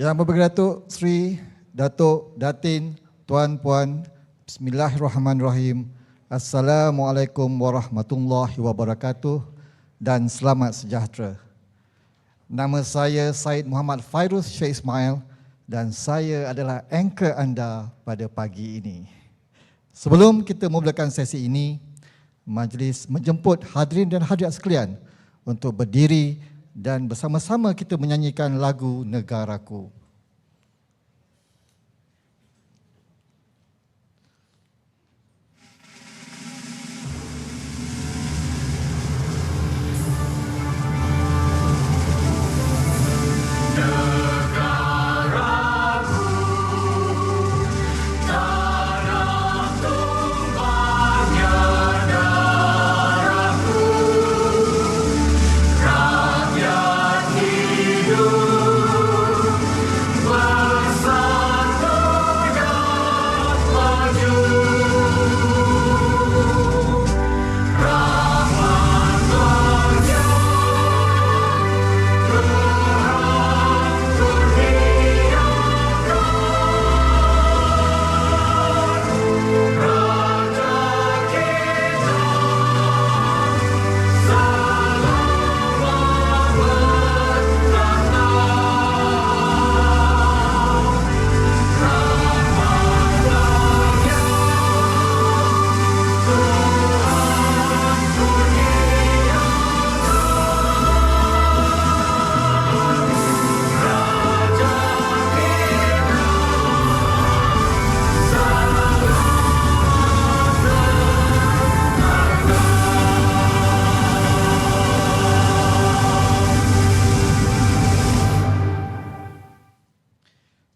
Yang Berbahagia Sri Datuk Datin Tuan Puan, Bismillahirrahmanirrahim. Assalamualaikum warahmatullahi wabarakatuh dan selamat sejahtera. Nama saya Syed Muhammad Fairuz Sheikh Ismail dan saya adalah anchor anda pada pagi ini. Sebelum kita memulakan sesi ini, majlis menjemput hadirin dan hadirat sekalian untuk berdiri dan bersama-sama kita menyanyikan lagu Negaraku.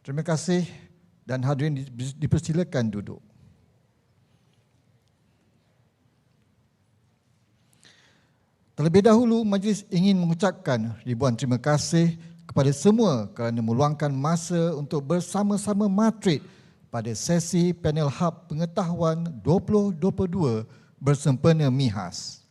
Terima kasih dan hadirin dipersilakan duduk. Terlebih dahulu, majlis ingin mengucapkan ribuan terima kasih kepada semua kerana meluangkan masa untuk bersama-sama matrik pada sesi panel Hub Pengetahuan 2022 bersempena MIHAS.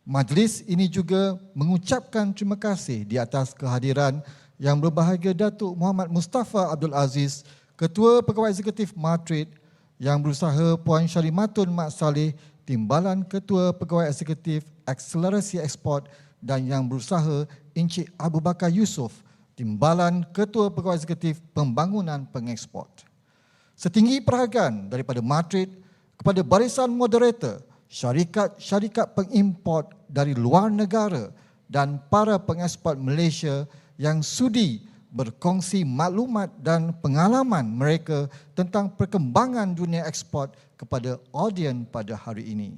Majlis ini juga mengucapkan terima kasih di atas kehadiran Yang Berbahagia Datuk Muhammad Mustafa Abdul Aziz, Ketua Pegawai Eksekutif Matrid, Yang Berusaha Puan Syarimatun Mat Saleh, Timbalan Ketua Pegawai Eksekutif Akselerasi Eksport dan Yang Berusaha Encik Abu Bakar Yusof, Timbalan Ketua Pegawai Eksekutif Pembangunan Pengeksport. Setinggi peragaan daripada Matrid kepada barisan moderator, syarikat-syarikat pengimport dari luar negara dan para pengeksport Malaysia yang sudi berkongsi maklumat dan pengalaman mereka tentang perkembangan dunia ekspor kepada audien pada hari ini.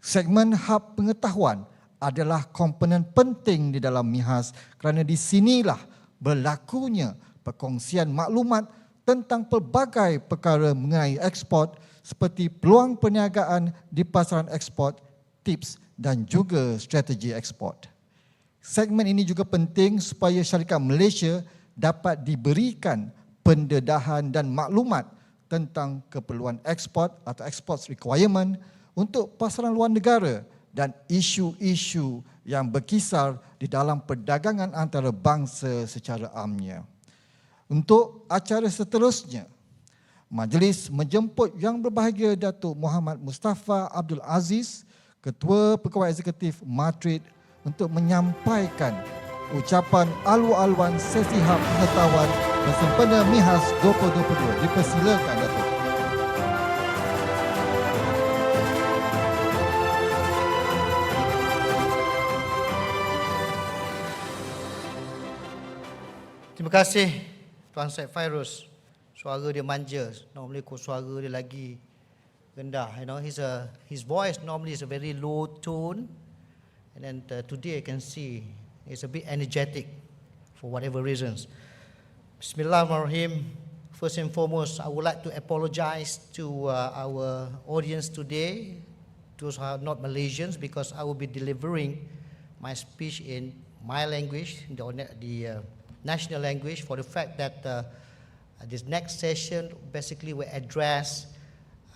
Segmen Hub Pengetahuan adalah komponen penting di dalam MIHAS kerana di sinilah berlakunya perkongsian maklumat tentang pelbagai perkara mengenai ekspor seperti peluang perniagaan di pasaran ekspor, tips dan juga strategi ekspor. Segmen ini juga penting supaya syarikat Malaysia dapat diberikan pendedahan dan maklumat tentang keperluan ekspor atau export requirement untuk pasaran luar negara dan isu-isu yang berkisar di dalam perdagangan antara bangsa secara amnya. Untuk acara seterusnya, majlis menjemput Yang Berbahagia Datuk Muhammad Mustafa Abdul Aziz, Ketua Pegawai Eksekutif Matrid, untuk menyampaikan ucapan alu-aluan sesi Hub Pengetahuan bersempena MIHAS 2022. Dipersilakan, Datuk. Terima kasih Tuan Syed Fairuz. Suara dia manja. Normally suara dia lagi rendah. You know, his voice normally is a very low tone. And then today I can see it's a bit energetic for whatever reasons. Bismillahirrahmanirrahim. First and foremost, I would like to apologize to our audience today, those who are not Malaysians, because I will be delivering my speech in my language, the national language, for the fact that this next session basically will address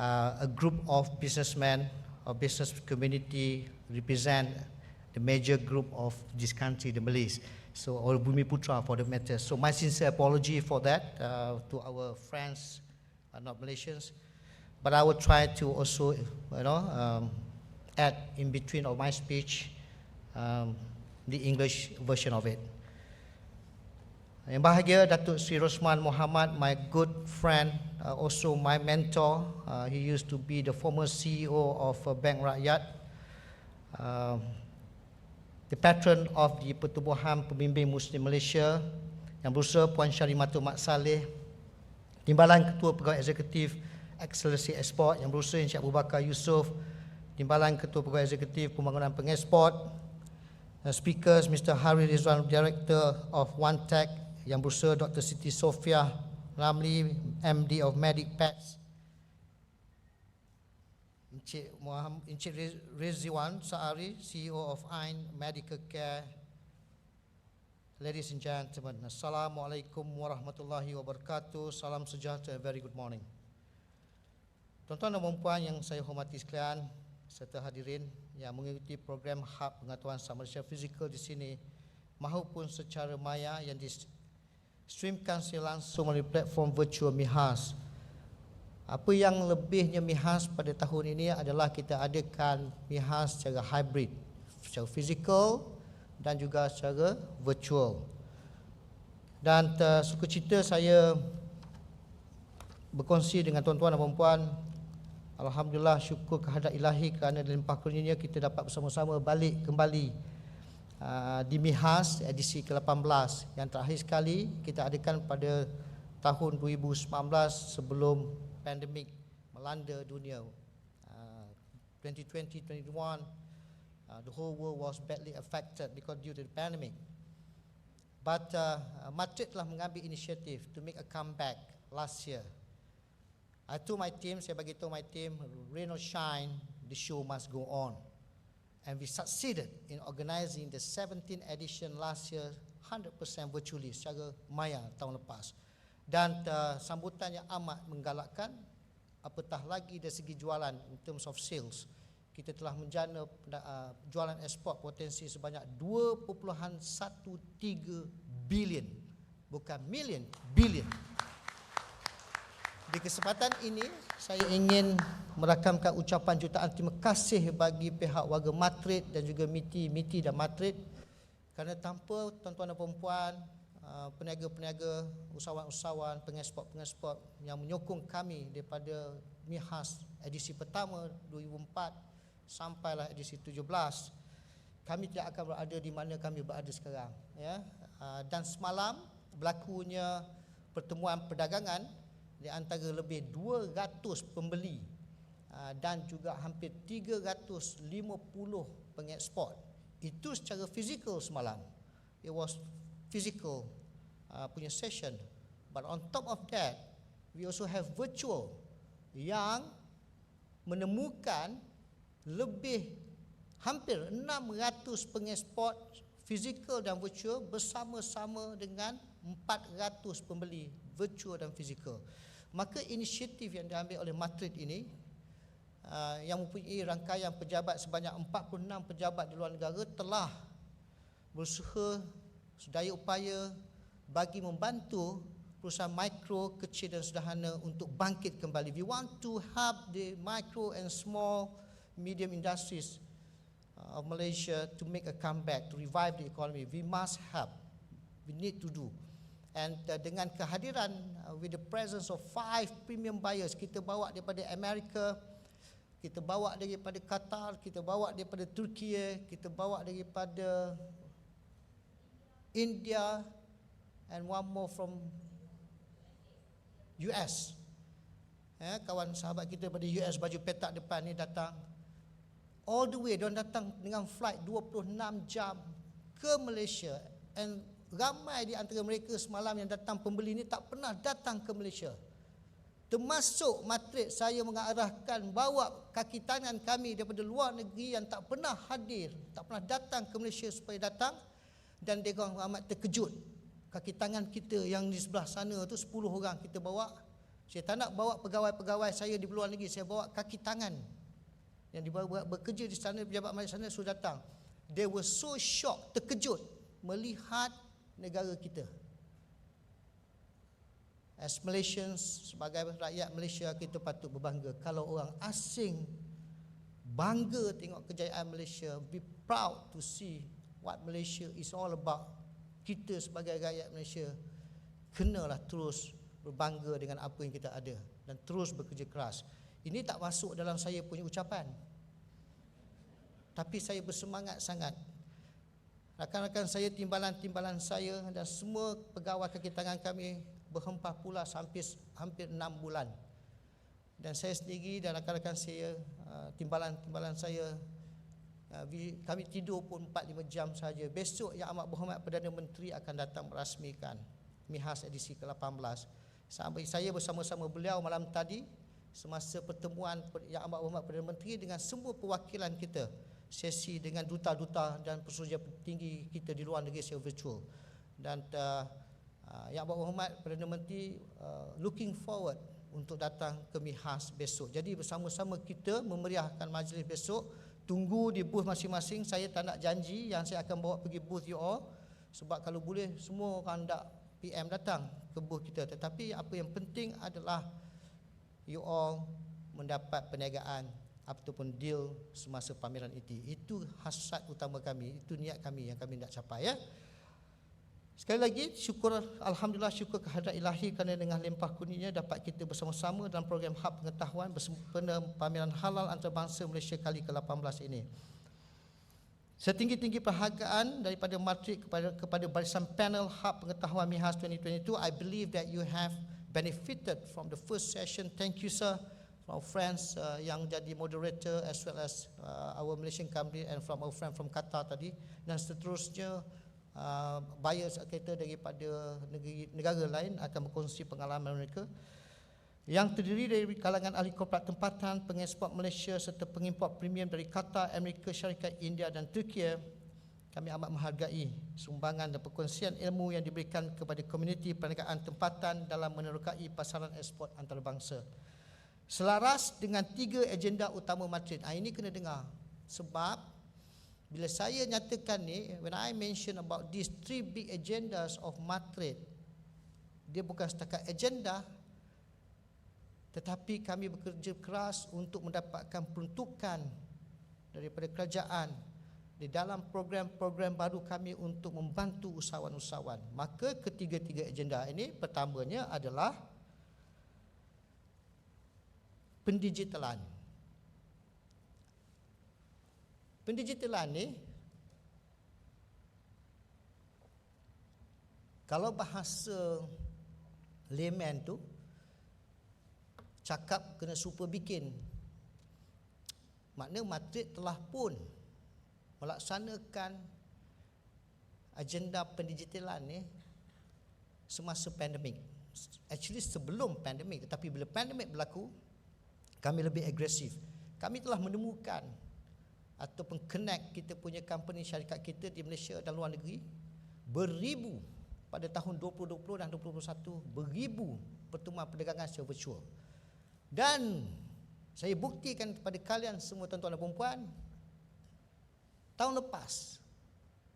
a group of businessmen or business community represent the major group of this country, the Malays. So, or Bumiputra for the matter. So my sincere apology for that to our friends, not Malaysians. But I will try to also, add in between of my speech the English version of it. Yang bahagia Datuk Sri Rosman Mohamad, my good friend, also my mentor. He used to be the former CEO of Bank Rakyat, the patron of the Pertubuhan Pembimbing Muslim Malaysia, Yang Berusaha Puan Syarimatul Mat Saleh, Timbalan Ketua Pegawai Eksekutif Akselerasi Ekspor Yang Berusaha Encik Abu Bakar Yusof, Timbalan Ketua Pegawai Eksekutif Pembangunan Pengeksport, speakers Mr. Hari Rizwan, Director of OneTech, Yang Berusaha Dr. Siti Sofia Ramli, MD of Medic Pets, Encik Rizwan Saari, CEO of Ain Medical Care. Ladies and gentlemen, Assalamualaikum warahmatullahi wabarakatuh. Salam sejahtera, very good morning. Tuan-tuan dan puan yang saya hormati sekalian, serta hadirin yang mengikuti program Hub Pengetahuan Sama Malaysia Fizikal di sini maupun secara maya yang di-streamkan secara langsung melalui platform virtual MIHAS. Apa yang lebihnya MIHAS pada tahun ini adalah kita adakan MIHAS secara hybrid, secara fizikal dan juga secara virtual. Dan sukacita saya berkongsi dengan tuan-tuan dan puan. Alhamdulillah, syukur kehadrat ilahi kerana dalam limpah kurnia kita dapat bersama-sama balik kembali di MIHAS edisi ke-18 yang terakhir sekali kita adakan pada tahun 2019 sebelum pandemik melanda dunia. 2020-21 the whole world was badly affected because due to the pandemic. But Madrid telah mengambil inisiatif to make a comeback last year. I told my team, saya bagi tahu my team, rain or shine, the show must go on. And we succeeded in organizing the 17th edition last year 100% virtually secara maya tahun lepas. Dan sambutan yang amat menggalakkan, apatah lagi dari segi jualan in terms of sales. Kita telah menjana jualan ekspor potensi sebanyak 2.13 bilion, bukan million, billion. Di kesempatan ini saya ingin merakamkan ucapan jutaan terima kasih bagi pihak warga Madrid dan juga MITI dan Madrid, kerana tanpa tuan-tuan dan puan, peniaga-peniaga, usahawan-usahawan, pengeksport-pengeksport yang menyokong kami daripada MIHAS edisi pertama 2004 sampailah edisi 17, kami tidak akan berada di mana kami berada sekarang, ya. Dan semalam berlakunya pertemuan perdagangan di antara lebih 200 pembeli dan juga hampir 350 pengeksport. Itu secara fizikal semalam. It was physical punya session. But on top of that, we also have virtual yang menemukan lebih hampir 600 pengeksport fizikal dan virtual bersama-sama dengan 400 pembeli virtual dan fizikal. Maka inisiatif yang diambil oleh Madrid ini yang mempunyai rangkaian pejabat sebanyak 46 pejabat di luar negara telah berusaha sedaya upaya bagi membantu perusahaan mikro, kecil dan sederhana untuk bangkit kembali. We want to help the micro and small medium industries of Malaysia to make a comeback, to revive the economy. We must help. We need to do. And dengan kehadiran with the presence of 5 premium buyers, kita bawa daripada Amerika, kita bawa daripada Qatar, kita bawa daripada Turki, kita bawa daripada India, and one more from US. Kawan sahabat kita daripada US baju petak depan ni datang all the way, diorang datang dengan flight 26 jam ke Malaysia, and ramai di antara mereka semalam yang datang pembeli ni tak pernah datang ke Malaysia. Termasuk Madrid, saya mengarahkan bawa kaki tangan kami daripada luar negeri yang tak pernah hadir, tak pernah datang ke Malaysia supaya datang, dan mereka amat terkejut. Kaki tangan kita yang di sebelah sana tu 10 orang kita bawa. Saya tak nak bawa pegawai-pegawai saya di luar negeri, saya bawa kaki tangan yang bekerja di sana, pejabat Malaysia sana sudah datang. They were so shocked, terkejut melihat negara kita. As Malaysians, sebagai rakyat Malaysia, kita patut berbangga. Kalau orang asing bangga tengok kejayaan Malaysia, be proud to see what Malaysia is all about. Kita sebagai rakyat Malaysia kenalah terus berbangga dengan apa yang kita ada dan terus bekerja keras. Ini tak masuk dalam saya punya ucapan, tapi saya bersemangat sangat. Rakan-rakan saya, timbalan-timbalan saya dan semua pegawai kaki tangan kami berhempah pula hampir 6 bulan. Dan saya sendiri dan rakan-rakan saya, timbalan-timbalan saya, kami tidur pun 4-5 jam saja. Besok Yang Amat Berhormat Perdana Menteri akan datang merasmikan MIHAS edisi ke-18. Sampai saya bersama-sama beliau malam tadi semasa pertemuan Yang Amat Berhormat Perdana Menteri dengan semua perwakilan kita, sesi dengan duta-duta dan pesuruhjaya tinggi kita di luar negeri secara virtual. Dan Yang Amat Berhormat Perdana Menteri looking forward untuk datang ke MIHAS besok. Jadi bersama-sama kita memeriahkan majlis besok. Tunggu di booth masing-masing. Saya tak nak janji yang saya akan bawa pergi booth you all, sebab kalau boleh semua orang tak PM datang ke booth kita. Tetapi apa yang penting adalah you all mendapat perniagaan ataupun deal semasa pameran itu. Itu hasrat utama kami, itu niat kami yang kami nak capai, ya. Sekali lagi syukur, alhamdulillah, syukur kehadrat ilahi kerana dengan limpah kurnianya dapat kita bersama-sama dalam program Hub Pengetahuan bersempena pameran halal antarabangsa Malaysia kali ke-18 ini. Setinggi-tinggi penghargaan daripada Matrik kepada barisan panel Hub Pengetahuan MIHAS 2022, I believe that you have benefited from the first session. Thank you, sir, from our friends yang jadi moderator, as well as our Malaysian company, and from our friend from Qatar tadi, dan seterusnya buyers kita daripada negara lain akan berkongsi pengalaman mereka yang terdiri dari kalangan ahli korporat tempatan, pengeksport Malaysia serta pengimport premium dari Qatar, Amerika Syarikat, India dan Turki. Kami amat menghargai sumbangan dan perkongsian ilmu yang diberikan kepada komuniti perniagaan tempatan dalam menerokai pasaran ekspor antarabangsa. Selaras dengan 3 agenda utama Madrid. Ini kena dengar, sebab bila saya nyatakan ni, when I mention about these 3 big agendas of Madrid, dia bukan setakat agenda, tetapi kami bekerja keras untuk mendapatkan peruntukan daripada kerajaan di dalam program-program baru kami untuk membantu usahawan-usahawan. Maka ketiga-tiga agenda ini, pertamanya adalah pendigitalan. Pendigitalan ni, kalau bahasa layman tu, cakap kena super bikin. Makna Madrid telah pun melaksanakan agenda pendigitalan ni semasa pandemik. Actually sebelum pandemik, tetapi bila pandemik berlaku, kami lebih agresif. Kami telah menemukan ataupun connect kita punya company syarikat kita di Malaysia dan luar negeri beribu pada tahun 2020 dan 2021, beribu pertemuan perdagangan secara virtual. Dan saya buktikan kepada kalian semua tuan-tuan dan puan-puan, tahun lepas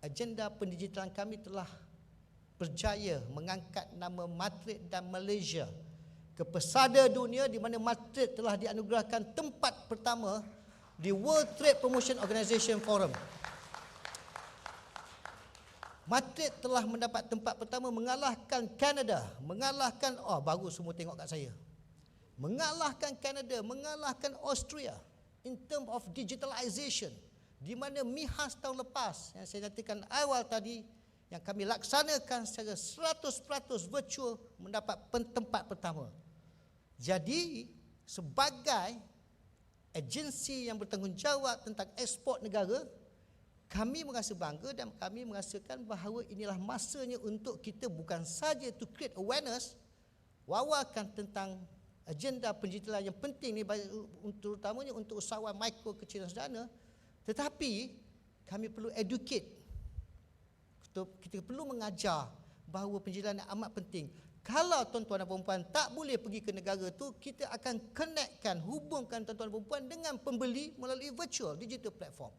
agenda pendigitalan kami telah berjaya mengangkat nama Madrid dan Malaysia ke pesada dunia, di mana Madrid telah dianugerahkan tempat pertama di World Trade Promotion Organization Forum. Madrid telah mendapat tempat pertama, mengalahkan Canada, mengalahkan, baru semua tengok kat saya, mengalahkan Canada, mengalahkan Austria in term of digitalization, di mana MIHAS tahun lepas yang saya nyatakan awal tadi, yang kami laksanakan secara 100% virtual, mendapat tempat pertama. Jadi sebagai agensi yang bertanggungjawab tentang ekspor negara, kami merasa bangga dan kami merasakan bahawa inilah masanya untuk kita bukan saja to create awareness, wawakan tentang agenda pendigitalan yang penting ni, terutamanya untuk usahawan mikro, kecil dan sederhana, tetapi kami perlu educate. Kita perlu mengajar bahawa pendigitalan amat penting. Kalau tuan-tuan dan perempuan tak boleh pergi ke negara tu, kita akan connectkan, hubungkan tuan-tuan dan perempuan dengan pembeli melalui virtual digital platform.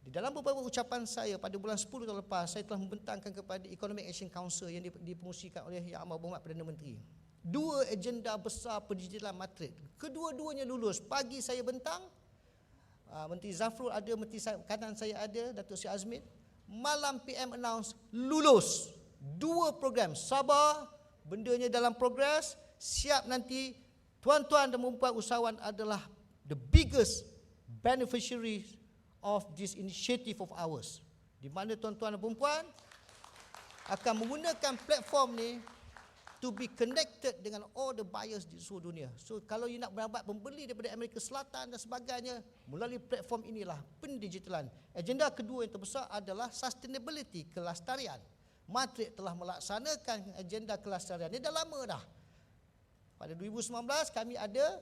Di dalam beberapa ucapan saya pada bulan 10 tahun lepas, saya telah membentangkan kepada Economic Action Council yang dipengusikan oleh Yang Amat Berhormat Perdana Menteri. 2 agenda besar pendidikan matrik. Kedua-duanya lulus. Pagi saya bentang, Menteri Zafrul ada, Menteri kanan saya ada, Datuk Seri Azmin. Malam PM announce lulus. 2 program. Sabar, bendanya dalam progres, siap nanti. Tuan-tuan dan perempuan usahawan adalah the biggest beneficiaries of this initiative of ours. Di mana tuan-tuan dan perempuan akan menggunakan platform ni to be connected dengan all the buyers di seluruh dunia. So kalau you nak berabat pembeli daripada Amerika Selatan dan sebagainya, melalui platform inilah pendigitalan. Agenda kedua yang terbesar adalah sustainability, kelestarian. Matrik telah melaksanakan agenda kelestarian. Ini dah lama dah. Pada 2019 kami ada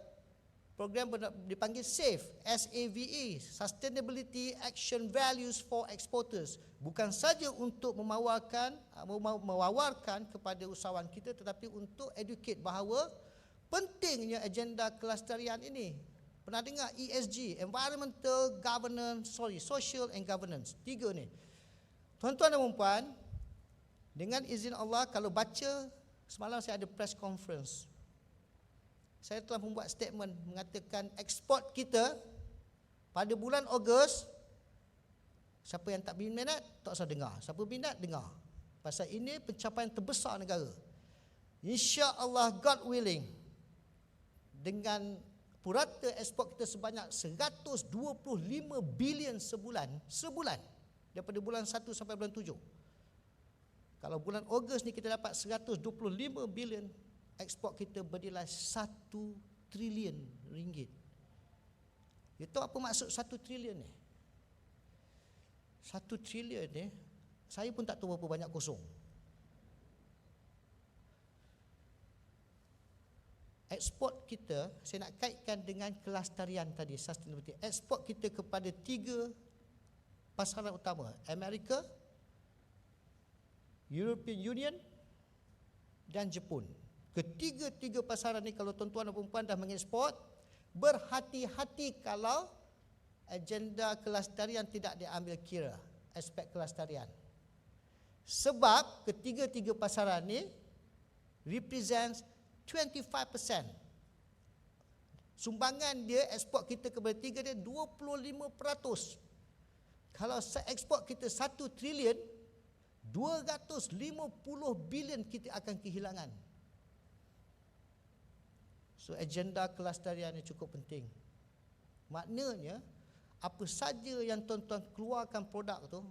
program dipanggil SAVE, SAVE, Sustainability Action Values for Exporters. Bukan saja untuk mewawarkan kepada usahawan kita, tetapi untuk educate bahawa pentingnya agenda kelestarian ini. Pernah dengar ESG, Environmental Governance, Social and Governance. 3 ni. Tuan-tuan dan puan, dengan izin Allah, kalau baca, semalam saya ada press conference. Saya telah membuat statement mengatakan ekspor kita pada bulan Ogos, siapa yang tak minat tak usah dengar, siapa minat dengar. Pasal ini pencapaian terbesar negara. Insya-Allah, God willing, dengan purata ekspor kita sebanyak 125 bilion sebulan daripada bulan 1 sampai bulan 7. Kalau bulan Ogos ni kita dapat 125 bilion, ekspor kita bernilai 1 trilion ringgit. Itu apa maksud 1 trilion ni? 1 trilion ni, saya pun tak tahu berapa banyak kosong. Ekspor kita, saya nak kaitkan dengan kelestarian tadi, sustainability. Ekspor kita kepada 3 pasaran utama, Amerika, European Union dan Jepun. Ketiga-tiga pasaran ni, kalau tuan-tuan dan perempuan dah mengeksport, berhati-hati kalau agenda kelestarian tidak diambil kira, aspek kelestarian. Sebab ketiga-tiga pasaran ni represents 25%. Sumbangan dia, ekspor kita kepada 3 dia 25%. Kalau ekspor kita 1 trilion, 250 bilion kita akan kehilangan. So agenda kelestarian ini cukup penting. Maknanya apa saja yang tuan-tuan keluarkan produk tu,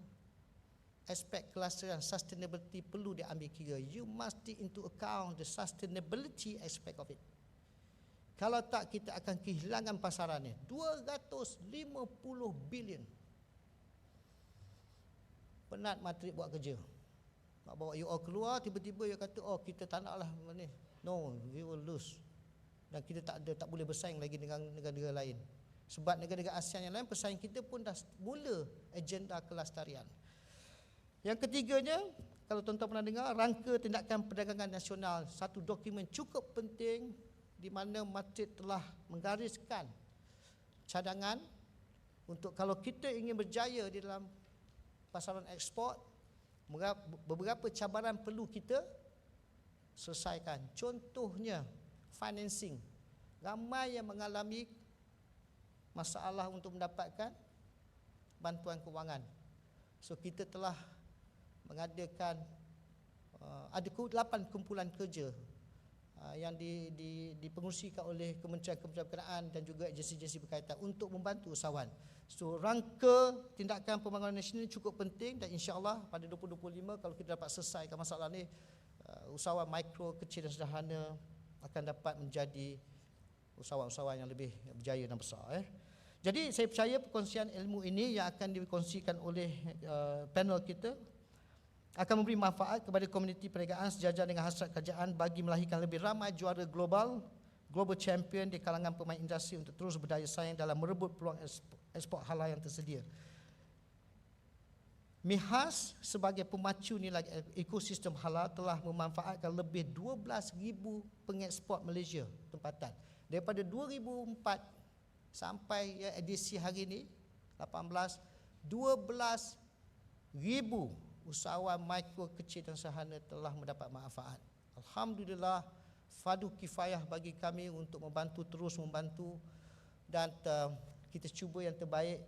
aspek kelestarian, sustainability perlu diambil kira. You must take into account the sustainability aspect of it. Kalau tak, kita akan kehilangan pasaran ni. 250 bilion. Penat matrik buat kerja. Nak bawa you all keluar, tiba-tiba you kata, oh kita tak nak lah ni. No, we will lose. Dan kita tak boleh bersaing lagi dengan negara-negara lain. Sebab negara-negara ASEAN yang lain, pesaing kita pun dah mula agenda kelestarian. Yang ketiganya, kalau tuan-tuan pernah dengar, Rangka Tindakan Perdagangan Nasional, satu dokumen cukup penting di mana Matrik telah menggariskan cadangan untuk kalau kita ingin berjaya di dalam pasaran ekspor, beberapa cabaran perlu kita selesaikan. Contohnya financing. Ramai yang mengalami masalah untuk mendapatkan bantuan kewangan. So kita telah mengadakan ada 8 kumpulan kerja yang dipengurusikan oleh Kementerian Berkenaan dan juga agensi-agensi berkaitan untuk membantu usahawan. So rangka tindakan pembangunan nasional ini cukup penting dan insya-Allah pada 2025 kalau kita dapat selesaikan masalah ni, usahawan mikro, kecil dan sederhana akan dapat menjadi usahawan-usahawan yang lebih berjaya dan besar. Jadi saya percaya perkongsian ilmu ini yang akan dikongsikan oleh panel kita akan memberi manfaat kepada komuniti perniagaan sejajar dengan hasrat kerajaan bagi melahirkan lebih ramai juara global champion di kalangan pemain industri untuk terus berdaya saing dalam merebut peluang ekspor halal yang tersedia. MIHAS sebagai pemacu nilai ekosistem halal telah memanfaatkan lebih 12,000 pengeksport Malaysia tempatan. Daripada 2004 sampai edisi hari ini 18, 12,000 usahawan mikro, kecil dan sederhana telah mendapat manfaat. Alhamdulillah, fardu kifayah bagi kami untuk membantu, terus membantu, dan kita cuba yang terbaik.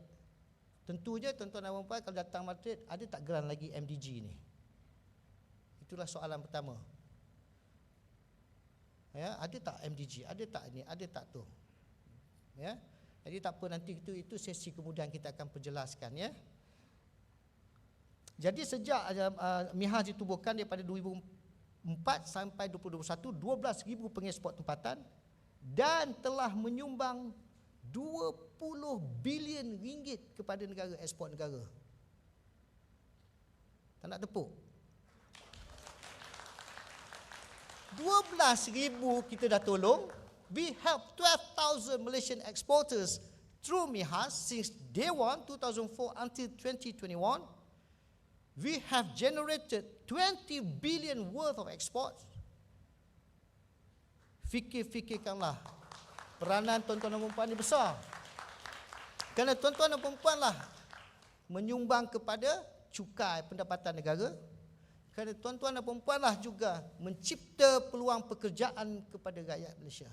Tentunya tuan-tuan dan puan-puan, kalau datang Madrid, ada tak geran lagi MDG ni? Itulah soalan pertama. Ya, ada tak MDG? Ada tak ni? Ada tak tu? Ya. Jadi tak apa, nanti itu sesi kemudian kita akan perjelaskan, ya. Jadi sejak MIHAS ditubuhkan daripada 2004 sampai 2021, 12,000 pengeksport tempatan dan telah menyumbang 20 bilion ringgit kepada negara, ekspor negara. Tak nak tepuk? 12,000 kita dah tolong. We help 12,000 Malaysian exporters through MIHAS since day 1, 2004 until 2021. We have generated 20 billion worth of exports. Fikir-fikirkanlah, peranan tuan-tuan dan puan-puan ini besar. Kerana tuan-tuan dan puan-puan lah menyumbang kepada cukai pendapatan negara. Kerana tuan-tuan dan puan-puan lah juga mencipta peluang pekerjaan kepada rakyat Malaysia.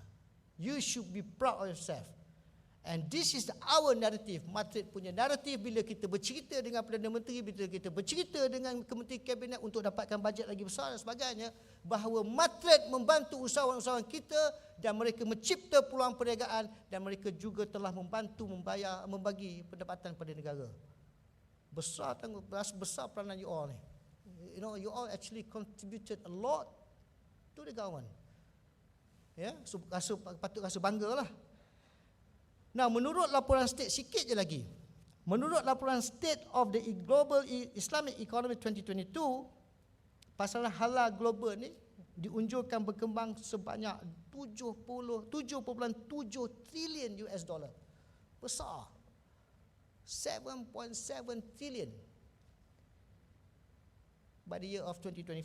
You should be proud of yourself. And this is our narrative. Madrid punya narrative bila kita bercerita dengan Perdana Menteri, bila kita bercerita dengan Kementerian Kabinet untuk dapatkan bajet lagi besar dan sebagainya, bahawa Madrid membantu usahawan-usahawan kita dan mereka mencipta peluang perniagaan dan mereka juga telah membantu membagi pendapatan pada negara. Besar peranan you all ni. You know, you all actually contributed a lot to the government. Ya, so patut rasa bangga lah. Nah, menurut laporan state, sikit je lagi. Menurut laporan State of the Global Islamic Economy 2022, pasaran halal global ni diunjurkan berkembang sebanyak 7.7 trilion US dollar. Besar. 7.7 trillion by the year of 2025.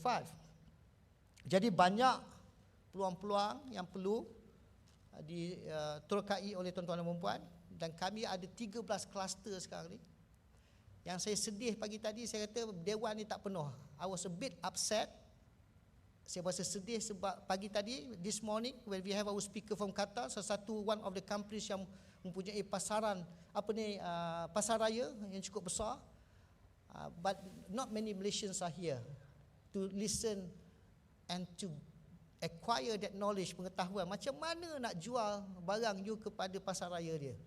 Jadi banyak peluang-peluang yang perlu diterkai oleh tuan-tuan dan puan-puan, dan kami ada 13 kluster sekarang ni. Yang saya sedih pagi tadi, saya kata Dewan ni tak penuh. I was a bit upset. Saya rasa sedih sebab pagi tadi, this morning, when we have our speaker from Qatar, salah satu one of the companies yang mempunyai pasaran pasar raya yang cukup besar, but not many Malaysians are here to listen and to acquire that knowledge, pengetahuan macam mana nak jual barang you kepada pasar raya dia.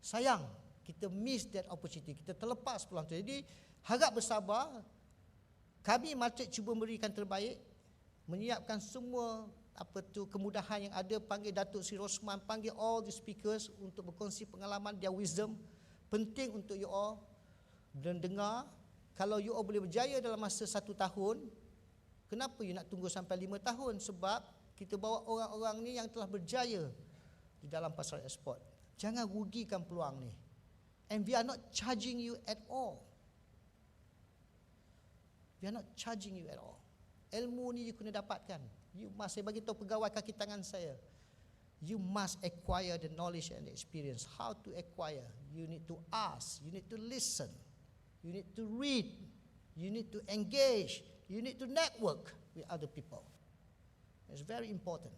Sayang, kita miss that opportunity, kita terlepas peluang tu. Jadi harap bersabar. Kami Madrid cuba memberikan terbaik, menyiapkan semua kemudahan yang ada. Panggil Datuk Seri Rosman, panggil all the speakers untuk berkongsi pengalaman, their wisdom. Penting untuk you all dan dengar. Kalau you all boleh berjaya dalam masa 1 tahun, kenapa you nak tunggu sampai 5 tahun? Sebab kita bawa orang-orang ni yang telah berjaya di dalam pasar ekspor. Jangan rugikan peluang ni. And we are not charging you at all. We are not charging you at all. Ilmu ni you kena dapatkan. You must, saya bagi tahu pegawai kaki tangan saya, you must acquire the knowledge and the experience. How to acquire? You need to ask, you need to listen, you need to read, you need to engage, you need to network with other people. It's very important.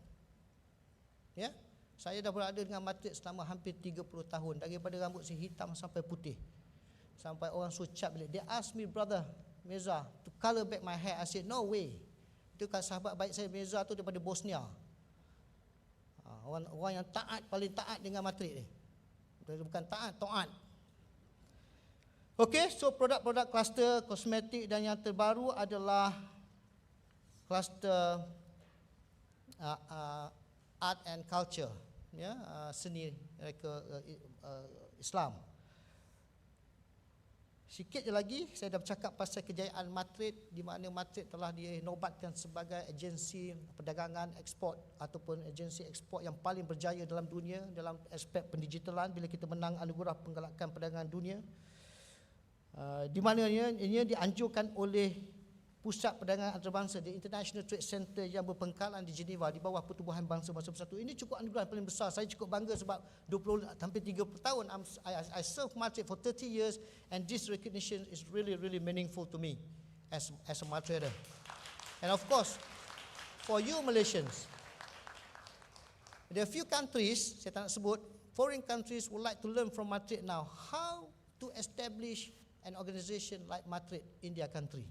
Ya, saya dah berada dengan Madrid selama hampir 30 tahun, daripada rambut saya hitam sampai putih, sampai orang sucap bila they ask me, brother Mirza, to color back my hair. I said no way. Itu kan sahabat baik saya Mirza tu daripada Bosnia. Orang yang taat, paling taat dengan Madrid ni. Bukan taat, taat. Okey, so produk-produk kluster kosmetik dan yang terbaru adalah kluster art and culture, ya, seni mereka Islam. Sikit je lagi saya dah bercakap pasal kejayaan Madrid, di mana Madrid telah dinobatkan sebagai agensi perdagangan ekspor ataupun agensi ekspor yang paling berjaya dalam dunia dalam aspek pendigitalan bila kita menang anugerah penggalakan perdagangan dunia. Di mana ia dianjurkan oleh pusat perdagangan antarabangsa di International Trade Center yang berpengkalan di Geneva di bawah Pertubuhan Bangsa-Bangsa Bersatu. Ini cukup anugerah paling besar. Saya cukup bangga sebab 20 hampir 30 tahun I served Madrid for 30 years, and this recognition is really meaningful to me as a Madrider. And of course, for you Malaysians, there are few countries, saya tak nak sebut, foreign countries would like to learn from Madrid now how to establish an organization like Madrid in their country.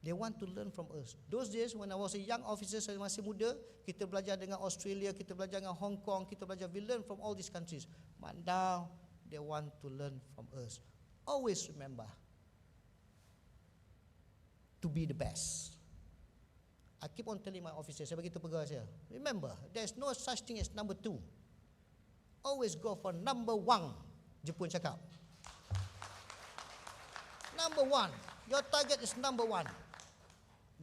They want to learn from us. Those days when I was a young officer, saya masih muda, kita belajar dengan Australia, kita belajar dengan Hong Kong, kita belajar, we learn from all these countries. But now, they want to learn from us. Always remember to be the best. I keep on telling my officers, saya begitu pegawai saya, remember, there's no such thing as number 2. Always go for number 1, Jepun cakap. Number 1. Your target is number 1.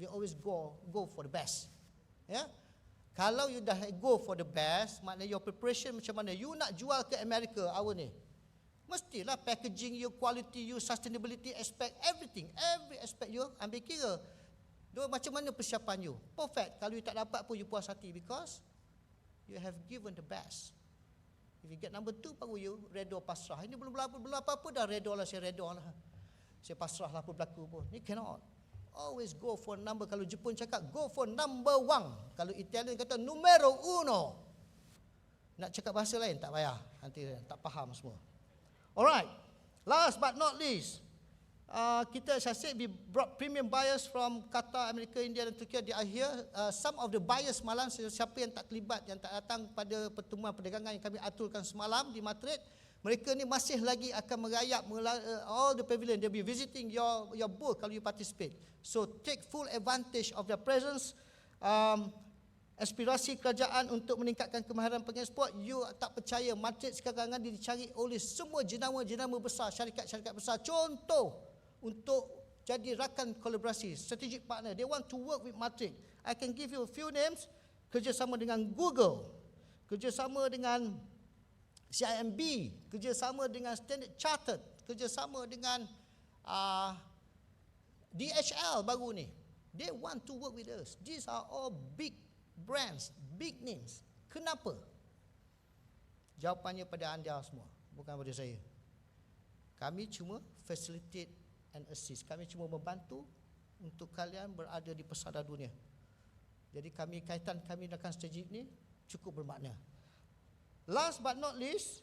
We always go for the best. Ya. Kalau you dah go for the best, maknanya your preparation macam mana? You nak jual ke Amerika awal ni, mestilah packaging you, quality you, sustainability aspect, everything, every aspect you ambil kira. Macam mana persiapan you? Perfect. Kalau you tak dapat pun you puas hati because you have given the best. If you get number 2 baru you redha pasrah. Ini belum apa-apa dah redha lah, saya redha lah. Saya pasrah lah apa berlaku pun. Ni cannot. Always go for number. Kalau Jepun cakap, go for number 1. Kalau Italian kata, numero 1. Nak cakap bahasa lain, tak payah. Nanti tak faham semua. Alright. Last but not least, saya said we brought premium buyers from Qatar, Amerika, India dan Turki. They are here. Some of the buyers semalam, siapa yang tak terlibat, yang tak datang pada pertemuan perdagangan yang kami aturkan semalam di Madrid, mereka ni masih lagi akan merayap all the pavilion. They'll be visiting your booth kalau you participate. So take full advantage of their presence. Aspirasi kerajaan untuk meningkatkan kemahiran pengeksport. You tak percaya, Madrid sekarang ni dicari oleh semua jenama-jenama besar, syarikat-syarikat besar. Contoh untuk jadi rakan kolaborasi, strategic partner. They want to work with Madrid. I can give you a few names. Kerjasama dengan Google, kerjasama dengan CIMB, kerjasama dengan Standard Chartered, kerjasama dengan DHL baru ni. They want to work with us. These are all big brands, big names. Kenapa? Jawapannya pada anda semua, bukan pada saya. Kami cuma facilitate and assist. Kami cuma membantu untuk kalian berada di pesada dunia. Jadi kaitan kami dengan strategik ni cukup bermakna. Last but not least,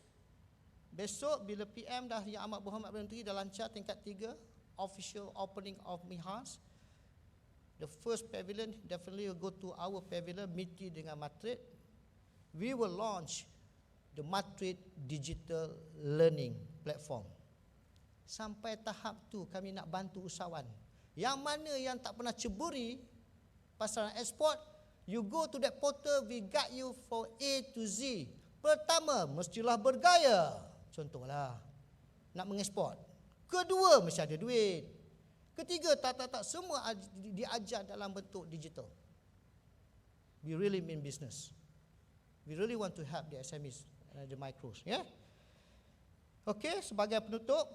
besok bila PM dah Yang Amat Berhormat Perdana Menteri dah lancar tingkat 3, official opening of MIHAS. The first pavilion definitely will go to our pavilion, MITI dengan Madrid. We will launch the Madrid Digital Learning Platform. Sampai tahap tu kami nak bantu usahawan. Yang mana yang tak pernah ceburi pasaran ekspor, you go to that portal, we guide you for A to Z. Pertama, mestilah bergaya. Contohlah, nak mengekspor. Kedua, mesti ada duit. Ketiga, tak. Semua diajar dalam bentuk digital. We really mean business. We really want to help the SMEs and the micros. Yeah? Okay, sebagai penutup,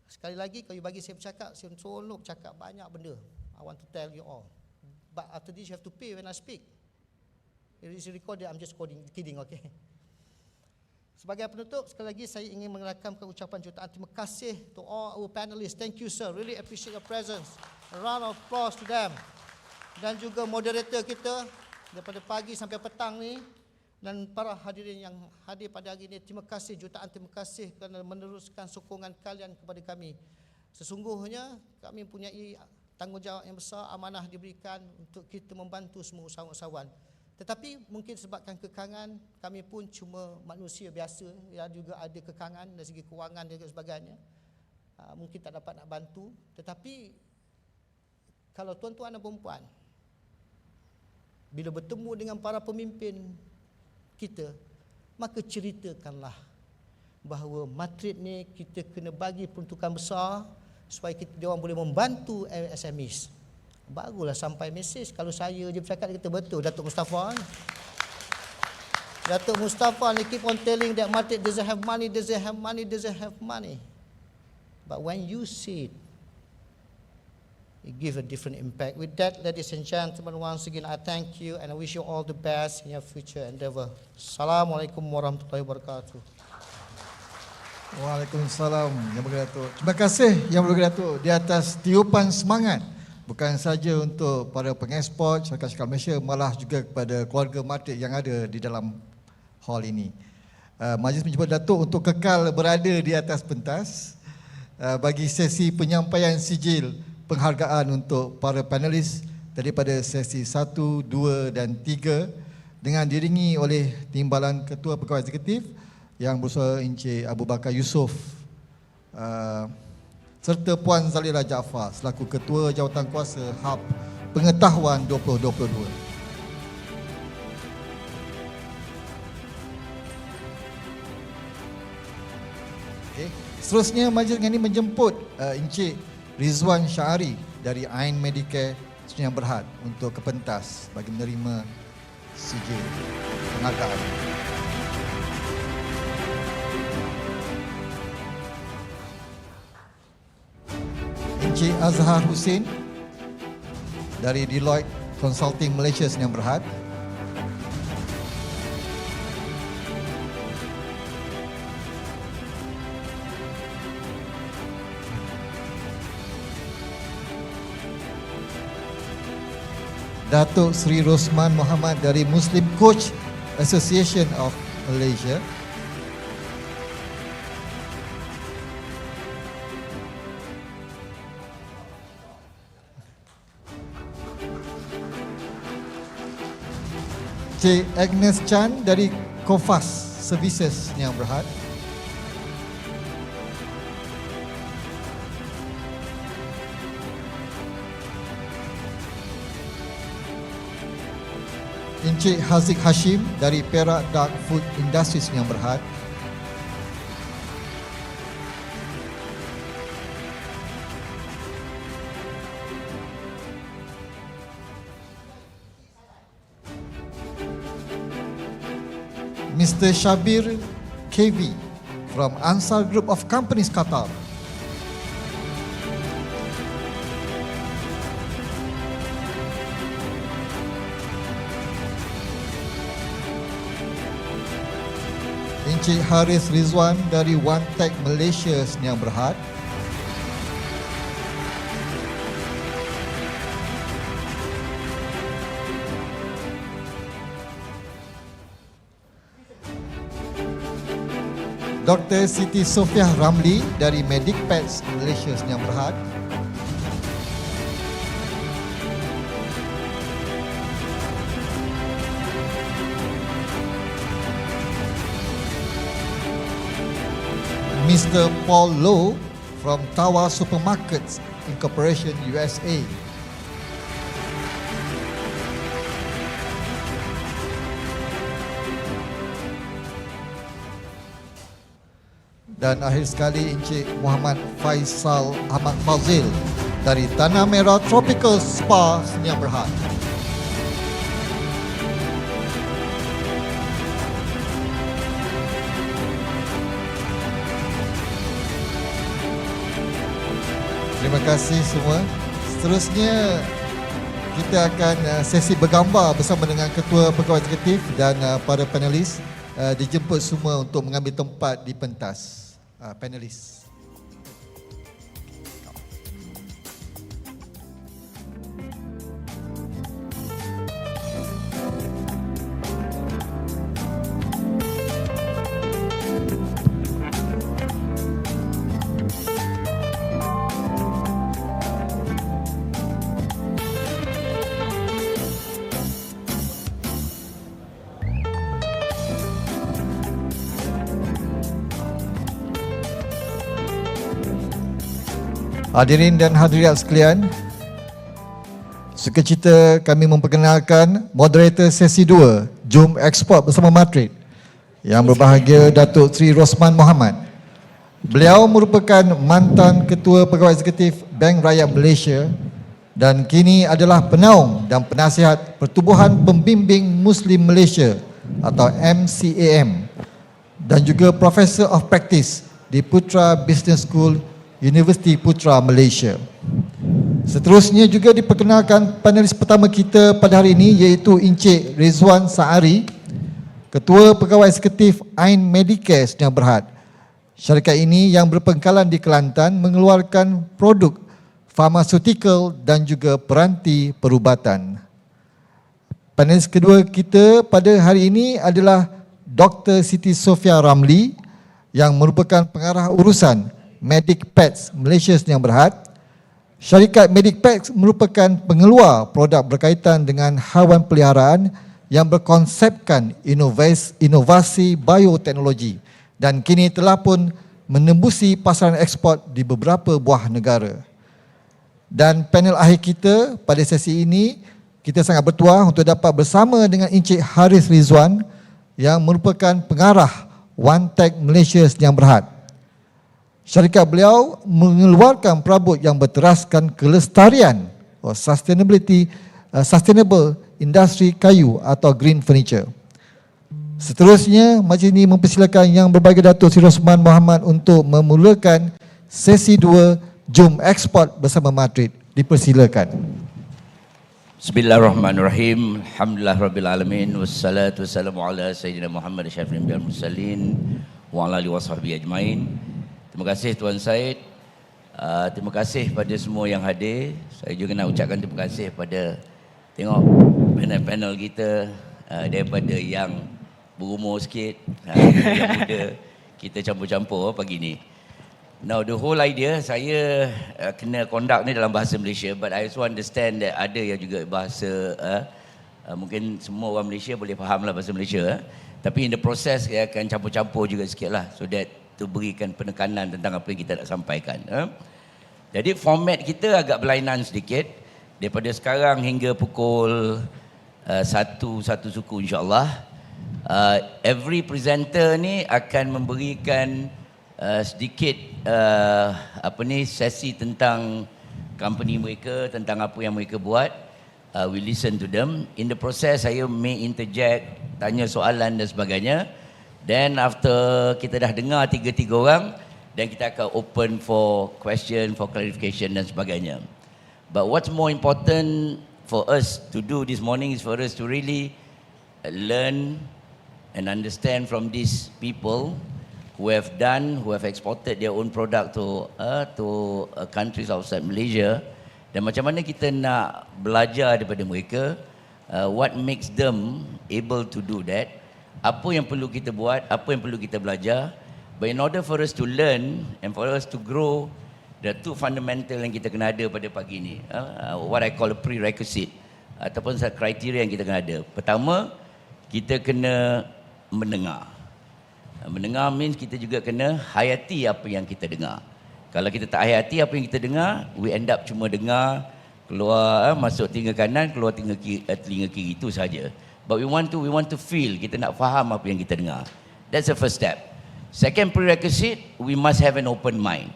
sekali lagi kalau bagi saya bercakap, saya seronok cakap banyak benda. I want to tell you all. But after this, you have to pay when I speak. It is recorded, I'm just kidding, okay? Sebagai penutup, sekali lagi saya ingin merakamkan ucapan jutaan terima kasih to all our panelists. Thank you sir, really appreciate your presence. A round of applause to them. Dan juga moderator kita daripada pagi sampai petang ni, dan para hadirin yang hadir pada hari ini, terima kasih, jutaan terima kasih kerana meneruskan sokongan kalian kepada kami. Sesungguhnya kami mempunyai tanggungjawab yang besar, amanah diberikan untuk kita membantu semua usahawan-usahawan. Tetapi mungkin sebabkan kekangan, kami pun cuma manusia biasa, yang juga ada kekangan dari segi kewangan dan sebagainya. Mungkin tak dapat nak bantu. Tetapi kalau tuan-tuan dan puan-puan, bila bertemu dengan para pemimpin kita, maka ceritakanlah bahawa Madrid ni kita kena bagi peruntukan besar supaya dia orang boleh membantu SMEs. Barulah sampai mesej. Kalau saya je bercakap, dia kata betul Datuk Mustafa. Datuk Mustafa ni keep on telling that Madrid doesn't have money, doesn't have money. But when you see it, it gives a different impact. With that, ladies and gentlemen, once again, I thank you and I wish you all the best in your future endeavor. Assalamualaikum warahmatullahi wabarakatuh. Waalaikumsalam Yang Berhormat Datuk. Terima kasih Yang Berhormat Datuk di atas tiupan semangat bukan saja untuk para pengeksport syarikat Malaysia, malah juga kepada keluarga matrik yang ada di dalam hall ini. Majlis menjemput Datuk untuk kekal berada di atas pentas bagi sesi penyampaian sijil penghargaan untuk para panelis daripada sesi 1, 2 dan 3 dengan diringi oleh Timbalan Ketua Pegawai Eksekutif yang berusaha Encik Abu Bakar Yusof serta Puan Zalira Jaafar selaku Ketua Jawatan Kuasa Hub Pengetahuan 2022. Okay. Seterusnya majlis ini menjemput Encik Rizwan Syahari dari Ain Medicare Sdn Bhd untuk ke pentas bagi menerima sijil penghargaan. Encik Azhar Hussein dari Deloitte Consulting Malaysia Sdn Bhd. Datuk Seri Rosman Muhammad dari Muslim Coach Association of Malaysia. Cik Agnes Chan dari Kofas Services Sdn Bhd. Encik Haziq Hashim dari Perak Dark Food Industries Sdn Bhd. Mr. Shabir KV from Ansar Group of Companies Qatar. Encik Haris Rizwan dari One Tech Malaysia Sdn Bhd. Dr. Siti Sofiah Ramli dari Medic Pets Malaysia Sdn Bhd. Mr. Paul Low from Tawa Supermarkets Incorporation USA. Dan akhir sekali Encik Muhammad Faisal Ahmad Fazil dari Tanah Merah Tropical Spa Sdn Bhd. Terima kasih semua. Seterusnya kita akan sesi bergambar bersama dengan Ketua Pegawai Eksekutif dan para panelis dijemput semua untuk mengambil tempat di pentas. Panelis. Hadirin dan hadirat sekalian, sukacita kami memperkenalkan moderator sesi 2 Jom Ekspor bersama Matrik yang berbahagia Datuk Seri Rosman Muhammad. Beliau merupakan mantan Ketua Pegawai Eksekutif Bank Rakyat Malaysia dan kini adalah penaung dan penasihat Pertubuhan Pembimbing Muslim Malaysia atau MCAM dan juga Professor of Practice di Putra Business School Universiti Putra Malaysia. Seterusnya juga diperkenalkan panelis pertama kita pada hari ini iaitu Encik Rizwan Saari, Ketua Pegawai Eksekutif Ain Medicare Sdn Bhd. Syarikat ini yang berpangkalan di Kelantan mengeluarkan produk farmaseutical dan juga peranti perubatan. Panelis kedua kita pada hari ini adalah Dr. Siti Sofia Ramli yang merupakan pengarah urusan Medic Pets Malaysia Sdn Bhd. Syarikat Medic Pets merupakan pengeluar produk berkaitan dengan haiwan peliharaan yang berkonsepkan inovasi bioteknologi dan kini telah pun menembusi pasaran ekspor di beberapa buah negara. Dan panel akhir kita pada sesi ini, kita sangat bertuah untuk dapat bersama dengan Encik Haris Rizwan yang merupakan pengarah One Tech Malaysia Sdn Bhd. Syarikat beliau mengeluarkan perabot yang berteraskan kelestarian sustainable industri kayu atau green furniture. Seterusnya, majlis ini mempersilakan Yang Berbahagia Datuk Seri Rosman Mohamad untuk memulakan sesi 2 Jom Ekspor bersama Madrid. Dipersilakan. Bismillahirrahmanirrahim. Alhamdulillah Rabbil Alamin. Wassalatu wassalamu ala Sayyidina Muhammad Syafi'il Anbiya'i wal Mursalin wa ala alihi wasahbihi ajmain. Terima kasih Tuan Syed. Terima kasih pada semua yang hadir. Saya juga nak ucapkan terima kasih pada tengok panel-panel kita daripada yang berumur sikit, yang muda. Kita campur-campur pagi ni. Now the whole idea saya kena conduct ni dalam bahasa Malaysia, but I also understand that ada yang juga bahasa mungkin semua orang Malaysia boleh faham lah bahasa Malaysia. Tapi in the process saya akan campur-campur juga sikit lah, so that to berikan penekanan tentang apa yang kita nak sampaikan. Jadi format kita agak berlainan sedikit. Daripada sekarang hingga pukul 1 suku insyaAllah. Every presenter ni akan memberikan sedikit sesi tentang company mereka, tentang apa yang mereka buat. We listen to them. In the process saya may interject, tanya soalan dan sebagainya. Then after kita dah dengar tiga-tiga orang, then kita akan open for question, for clarification dan sebagainya. But what's more important for us to do this morning is for us to really learn and understand from these people who have exported their own product to countries outside Malaysia, dan macam mana kita nak belajar daripada mereka, what makes them able to do that. Apa yang perlu kita buat, apa yang perlu kita belajar. But in order for us to learn and for us to grow, the two fundamental yang kita kena ada pada pagi ni, what I call a prerequisite ataupun kriteria yang kita kena ada. Pertama, kita kena mendengar. Mendengar means kita juga kena hayati apa yang kita dengar. Kalau kita tak hayati apa yang kita dengar, we end up cuma dengar, keluar masuk telinga kanan, keluar telinga kiri itu saja. But we want to feel, kita nak faham apa yang kita dengar. That's the first step. Second prerequisite, we must have an open mind.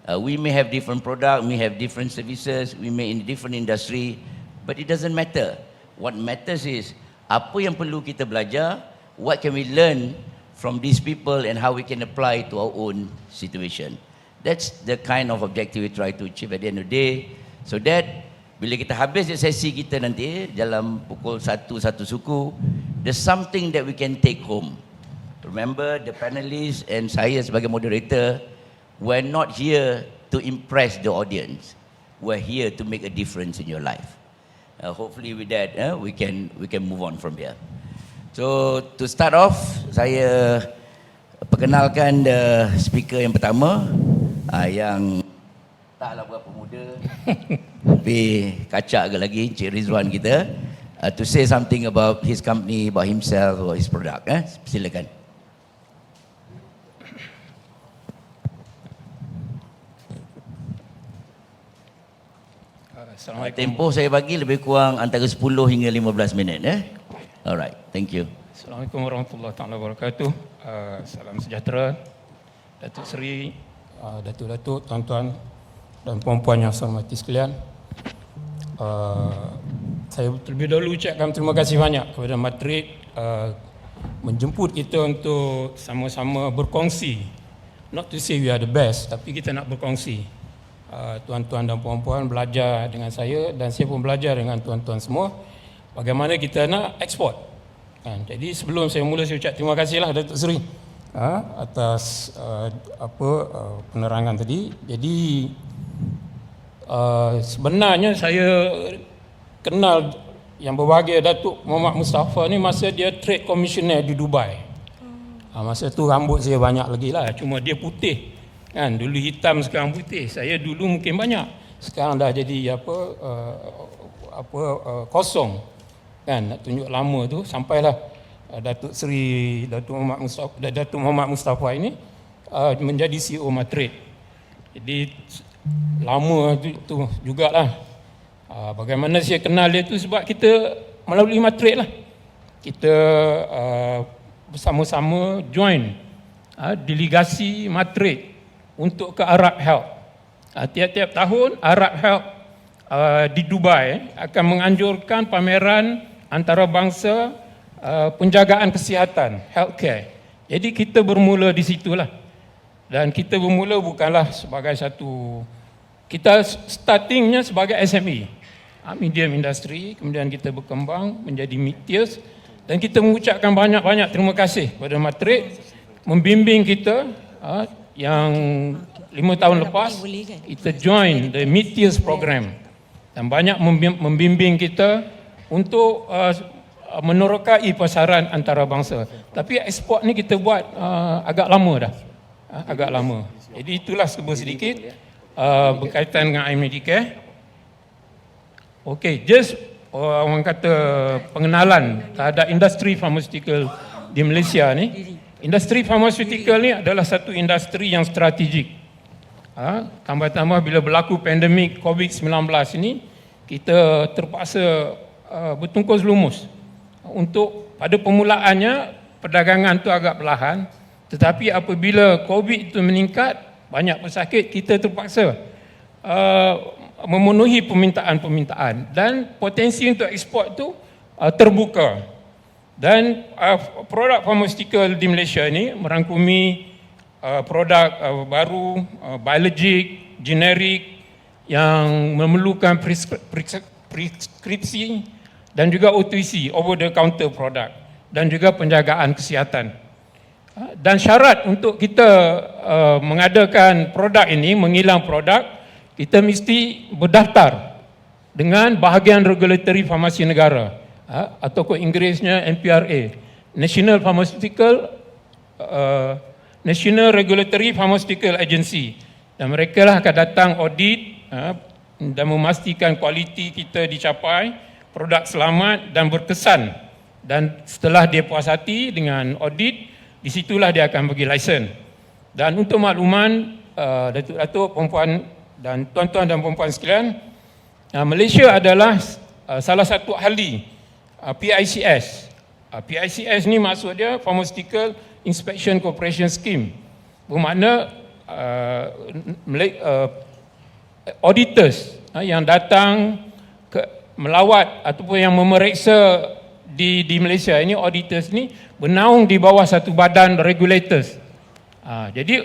We may have different product, we have different services, we may in different industry, but it doesn't matter. What matters is apa yang perlu kita belajar, what can we learn from these people and how we can apply to our own situation. That's the kind of objective we try to achieve at the end of the day, so that bila kita habis sesi kita nanti dalam pukul 1 suku, there's something that we can take home. Remember, the panelists and saya sebagai moderator, we're not here to impress the audience. We're here to make a difference in your life. Hopefully with that, we can move on from here. So to start off, saya perkenalkan the speaker yang pertama, yang taklah berapa muda, tapi kacak agak lagi, Encik Rizwan kita, to say something about his company, about himself or his product. Silakan. Tempoh saya bagi lebih kurang antara 10 hingga 15 minit. Alright, thank you. Assalamualaikum warahmatullahi wabarakatuh. Salam sejahtera, Datuk Seri, Datuk-Datuk, tuan-tuan dan puan-puan yang saya hormati sekalian. Saya terlebih dahulu ucapkan terima kasih banyak kepada Madrid menjemput kita untuk sama-sama berkongsi. Not to say we are the best, tapi kita nak berkongsi tuan-tuan dan puan-puan belajar dengan saya dan saya pun belajar dengan tuan-tuan semua bagaimana kita nak ekspor. Jadi sebelum saya mula, saya ucap terima kasihlah Datuk Seri atas penerangan tadi. Jadi sebenarnya saya kenal yang berbahagia Datuk Muhammad Mustafa ni masa dia Trade Commissioner di Dubai. Masa tu rambut saya banyak lagi lah, cuma dia putih kan, dulu hitam sekarang putih. Saya dulu mungkin banyak, sekarang dah jadi kosong kan, nak tunjuk lama tu. Sampailah Datuk Seri Datuk Muhammad Mustafa ini menjadi CEO Matrade. Jadi lama tu jugalah. Bagaimana saya kenal dia tu sebab kita melalui Matrade lah. Kita bersama-sama join delegasi Matrade untuk ke Arab Health. Tiap-tiap tahun Arab Health di Dubai akan menganjurkan pameran antarabangsa penjagaan kesihatan, healthcare. Jadi kita bermula di situlah. Dan kita bermula bukanlah sebagai satu, kita startingnya sebagai SME, medium industry, kemudian kita berkembang menjadi mid-tiers, dan kita mengucapkan banyak-banyak terima kasih kepada Matrade membimbing kita yang 5 tahun lepas kita join the mid-tiers program dan banyak membimbing kita untuk menerokai pasaran antarabangsa. Tapi ekspor ni kita buat agak lama dah. Agak lama. Jadi itulah sedikit berkaitan dengan iMedicare. Okey, just orang kata pengenalan terhadap industri farmaceutical di Malaysia ni. Industri farmaceutical ni adalah satu industri yang strategik. Tambah-tambah bila berlaku pandemik COVID-19 ini, kita terpaksa bertungkus lumus. Untuk pada permulaannya perdagangan tu agak perlahan, tetapi apabila COVID itu meningkat, banyak pesakit, kita terpaksa memenuhi permintaan-permintaan dan potensi untuk ekspor tu terbuka. Dan produk farmaceutical di Malaysia ni merangkumi produk baru, biologik, generik yang memerlukan preskripsi dan juga OTC, over the counter product, dan juga penjagaan kesihatan. Dan syarat untuk kita mengadakan produk ini, mengilang produk, kita mesti berdaftar dengan bahagian regulatory farmasi negara, atau ke Inggerisnya NPRA, National Regulatory Pharmaceutical Agency. Dan mereka lah akan datang audit dan memastikan kualiti kita dicapai, produk selamat dan berkesan. Dan setelah dia puas hati dengan audit, di situlah dia akan bagi lesen. Dan untuk makluman Datuk-Datuk, perempuan dan tuan-tuan dan perempuan sekalian, Malaysia adalah salah satu ahli PICS. PICS ni maksud dia Pharmaceutical Inspection Cooperation Scheme. Bermakna auditors yang datang melawat ataupun yang memeriksa di Malaysia ini, auditors ni bernaung di bawah satu badan regulators. Jadi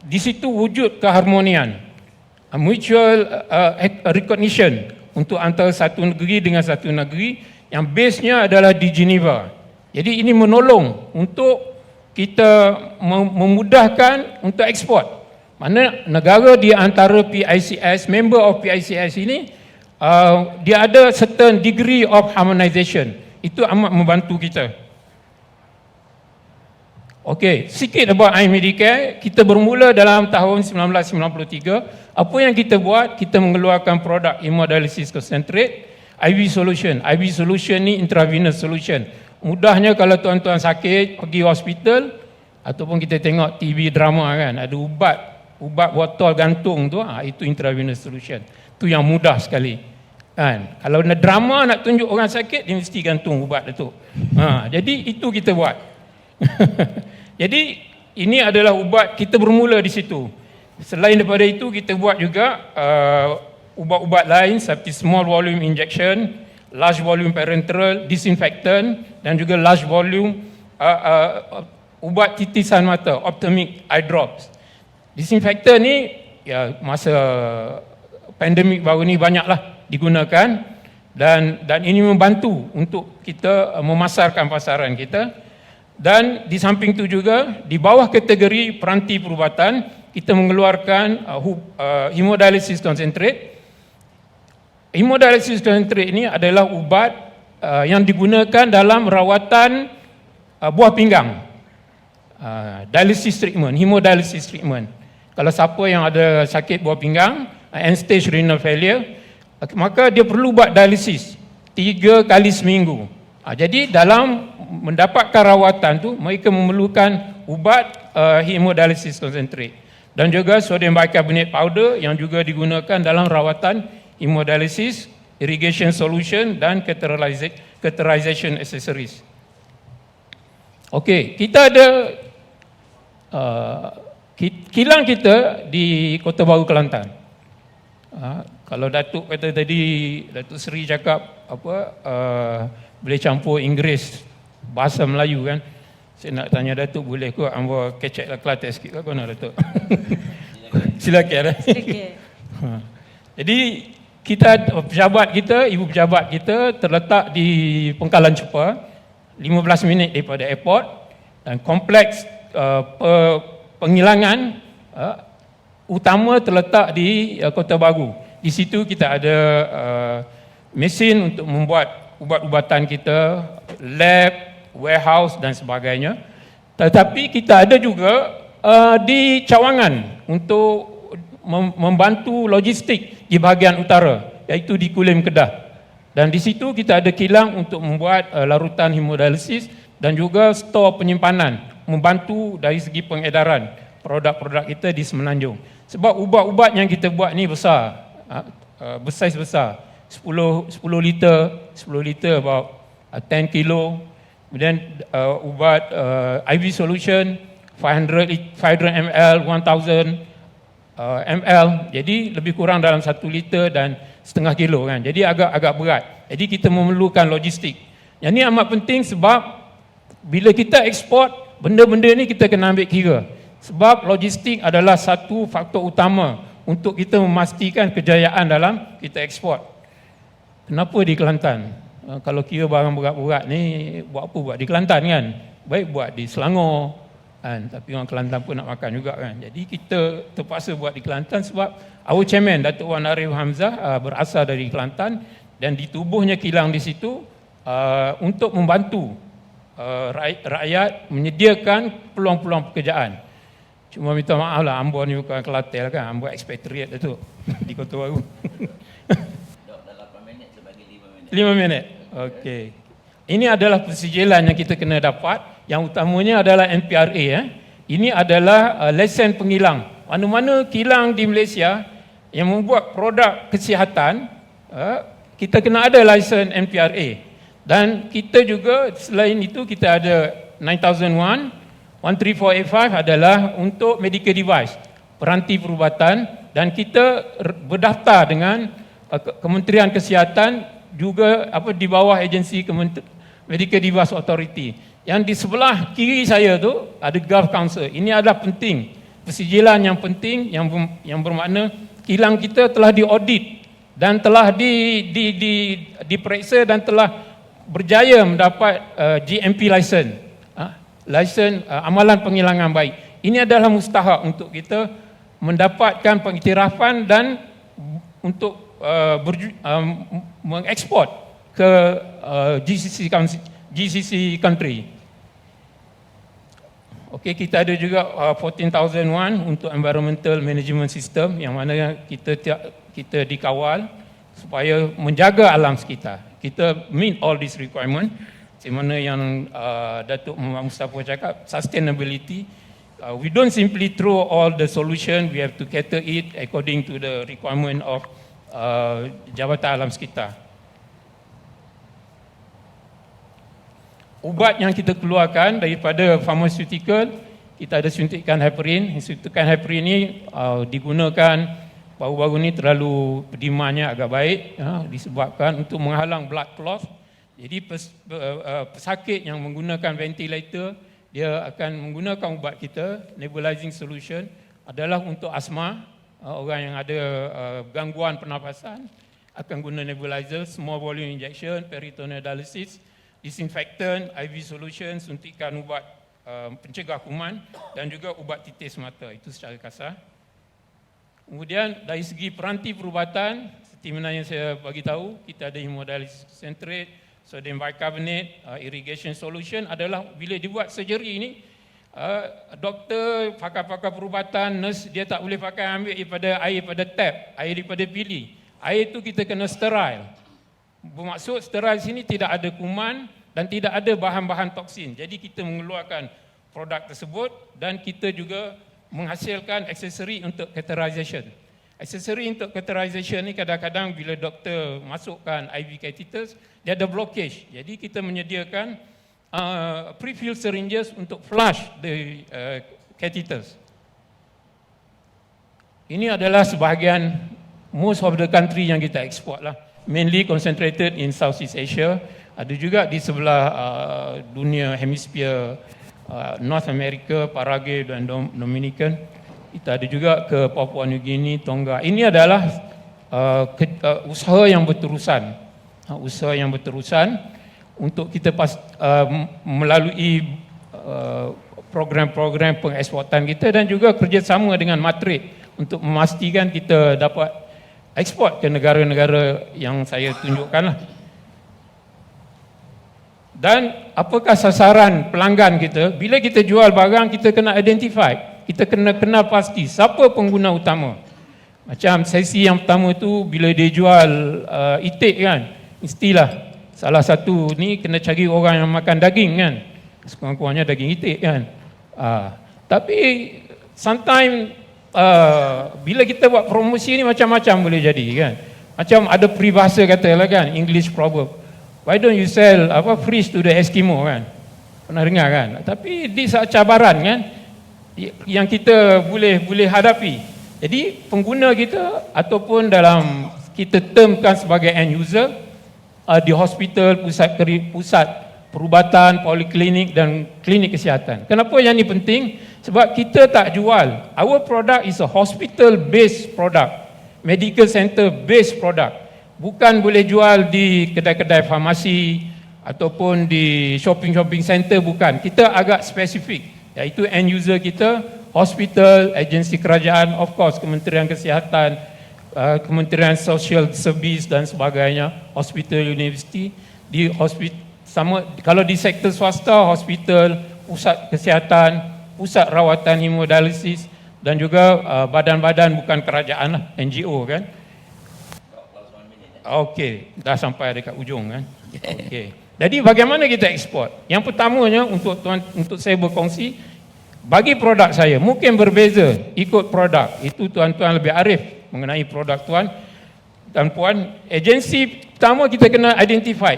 di situ wujud keharmonian, mutual recognition untuk antara satu negeri dengan satu negeri yang base-nya adalah di Geneva. Jadi ini menolong untuk kita memudahkan untuk ekspor. Mana negara di antara PICS, member of PICS ini, dia ada certain degree of harmonization. Itu amat membantu kita. Okey, sikit about iMedicare. Kita bermula dalam tahun 1993. Apa yang kita buat? Kita mengeluarkan produk hemodialysis concentrate, IV solution. IV solution ni intravenous solution. Mudahnya kalau tuan-tuan sakit pergi hospital ataupun kita tengok TV drama kan, ada ubat botol gantung tu, itu intravenous solution. Tu yang mudah sekali. Kan? Kalau nak drama nak tunjuk orang sakit, dia mesti gantung ubat tu. Jadi itu kita buat. Jadi ini adalah ubat, kita bermula di situ. Selain daripada itu, kita buat juga ubat-ubat lain seperti small volume injection, large volume parenteral, disinfectant, dan juga large volume ubat titisan mata, ophthalmic eye drops. Disinfectant ni ya, masa pandemik baru ni banyaklah digunakan, dan ini membantu untuk kita memasarkan pasaran kita. Dan di samping itu juga di bawah kategori peranti perubatan kita mengeluarkan hemodialysis concentrate. Hemodialysis concentrate ini adalah ubat yang digunakan dalam rawatan buah pinggang. Dialysis treatment, hemodialysis treatment. Kalau siapa yang ada sakit buah pinggang, end stage renal failure, maka dia perlu buat dialisis 3 kali seminggu. Jadi dalam mendapatkan rawatan tu, mereka memerlukan ubat hemodialysis concentrate dan juga sodium bicarbonate powder yang juga digunakan dalam rawatan hemodialysis, irrigation solution dan catheterization accessories. Okey, kita ada kilang kita di Kota Baru, Kelantan. Kalau Datuk kata tadi, Datuk Seri cakap boleh campur Inggeris, bahasa Melayu kan. Saya nak tanya Datuk, boleh ke hamba keceklah Kelantan sikit ke mana Datuk? Silakan. Jadi kita pejabat kita, ibu pejabat kita terletak di Pengkalan Cepa, 15 minit daripada airport, dan kompleks penghilangan utama terletak di Kota Baru. Di situ kita ada mesin untuk membuat ubat-ubatan kita, lab, warehouse dan sebagainya. Tetapi kita ada juga di cawangan untuk membantu logistik di bahagian utara, iaitu di Kulim, Kedah. Dan di situ kita ada kilang untuk membuat larutan hemodialisis dan juga stor penyimpanan, membantu dari segi pengedaran produk-produk kita di Semenanjung. Sebab ubat-ubat yang kita buat ni besar, besar, 10 liter about 10 kilo. Kemudian ubat IV solution 500 ml, 1000 ml, jadi lebih kurang dalam 1 liter dan setengah kilo kan. Jadi agak berat. Jadi kita memerlukan logistik. Yang ini amat penting sebab bila kita ekspor, benda-benda ni kita kena ambil kira. Sebab logistik adalah satu faktor utama untuk kita memastikan kejayaan dalam kita ekspor. Kenapa di Kelantan? Kalau kira barang berat-berat ni, buat apa buat di Kelantan kan? Baik buat di Selangor kan, tapi orang Kelantan pun nak makan juga kan. Jadi kita terpaksa buat di Kelantan sebab our chairman Datuk Wan Arif Hamzah berasal dari Kelantan dan ditubuhnya kilang di situ untuk membantu rakyat menyediakan peluang-peluang pekerjaan. Cuma minta maaf lah, Ambon ni bukan Kelantan kan, Ambon expatriate Datuk di Kota Baru. Dah 8 minit sebagai 5 minit. 5 minit. Okey. Ini adalah persijilan yang kita kena dapat. Yang utamanya adalah NPRA. Ini adalah lesen penghilang. Mana-mana kilang di Malaysia yang membuat produk kesihatan, kita kena ada lesen NPRA. Dan kita juga selain itu kita ada 9001, 13485 adalah untuk medical device, peranti perubatan, dan kita berdaftar dengan Kementerian Kesihatan juga di bawah agensi Medical Device Authority. Yang di sebelah kiri saya tu ada Gulf Council. Ini adalah penting, persijilan yang penting yang bermakna kilang kita telah diaudit dan telah diperiksa dan telah berjaya mendapat GMP license, license amalan penghilangan baik. Ini adalah mustahak untuk kita mendapatkan pengiktirafan dan untuk mengekspor ke GCC country. Okey, kita ada juga 14001 untuk environmental management system yang mana kita dikawal supaya menjaga alam sekitar. Kita meet all this requirement. Di mana yang Datuk Muhammad Mustafa cakap, sustainability. We don't simply throw all the solution, we have to cater it according to the requirement of Jabatan Alam Sekitar. Ubat yang kita keluarkan daripada pharmaceutical, kita ada suntikan heparin. Suntikan heparin ini digunakan baru-baru ini terlalu pedimannya agak baik, disebabkan untuk menghalang blood clot. Jadi pesakit yang menggunakan ventilator, dia akan menggunakan ubat kita, nebulizing solution adalah untuk asma, orang yang ada gangguan pernafasan akan guna nebulizer, small volume injection, peritoneal dialysis, disinfectant, IV solution, suntikan ubat pencegah kuman dan juga ubat titis mata. Itu secara kasar. Kemudian dari segi peranti perubatan, seperti mana yang saya bagi tahu, kita ada hemodialysis concentrate, sodium bicarbonate, irrigation solution adalah bila dibuat surgery ini, doktor, pakar-pakar perubatan, nurse, dia tak boleh pakai ambil daripada air pada tap, air daripada bilik. Air itu kita kena sterile. Bermaksud sterile sini tidak ada kuman dan tidak ada bahan-bahan toksin. Jadi kita mengeluarkan produk tersebut dan kita juga menghasilkan aksesori untuk catheterization. Aksesori untuk catheterization ni kadang-kadang bila doktor masukkan IV catheters, dia ada blockage. Jadi kita menyediakan pre-filled syringes untuk flush the catheters. Ini adalah sebahagian most of the country yang kita ekspor lah. Mainly concentrated in Southeast Asia. Ada juga di sebelah dunia hemisfer North America, Paraguay dan Dominican. Kita ada juga ke Papua New Guinea, Tonga. Ini adalah usaha yang berterusan. Usaha yang berterusan untuk kita melalui program-program pengeksportan kita dan juga kerjasama dengan Matrade untuk memastikan kita dapat ekspor ke negara-negara yang saya tunjukkan lah. Dan apakah sasaran pelanggan kita? Bila kita jual barang, kita kena identify. Kita kena kenal pasti siapa pengguna utama. Macam sesi yang pertama tu bila dia jual itik kan, mestilah salah satu ni kena cari orang yang makan daging kan. Sekurang-kurangnya daging itik kan. Tapi sometimes bila kita buat promosi ni macam-macam boleh jadi kan. Macam ada peribahasa katalah kan, English proverb. Why don't you sell fish to the Eskimo kan? Pernah dengar kan? Tapi di saat cabaran kan yang kita boleh hadapi. Jadi pengguna kita ataupun dalam kita termkan sebagai end user di hospital, pusat perubatan, poliklinik dan klinik kesihatan. Kenapa yang ini penting? Sebab kita tak jual. Our product is a hospital based product, medical center based product. Bukan boleh jual di kedai-kedai farmasi ataupun di shopping center, bukan. Kita agak spesifik, iaitu end user kita, hospital, agensi kerajaan, of course Kementerian Kesihatan, Kementerian Social Service dan sebagainya, hospital, universiti, di hospital sama. Kalau di sektor swasta, hospital, pusat kesihatan, pusat rawatan hemodialisis dan juga badan-badan bukan kerajaan lah, NGO kan. Okey, dah sampai dekat ujung kan. Okey. Jadi bagaimana kita ekspor? Yang pertamanya untuk saya berkongsi, bagi produk saya mungkin berbeza ikut produk. Itu tuan-tuan lebih arif mengenai produk tuan dan puan. Agensi pertama kita kena identify,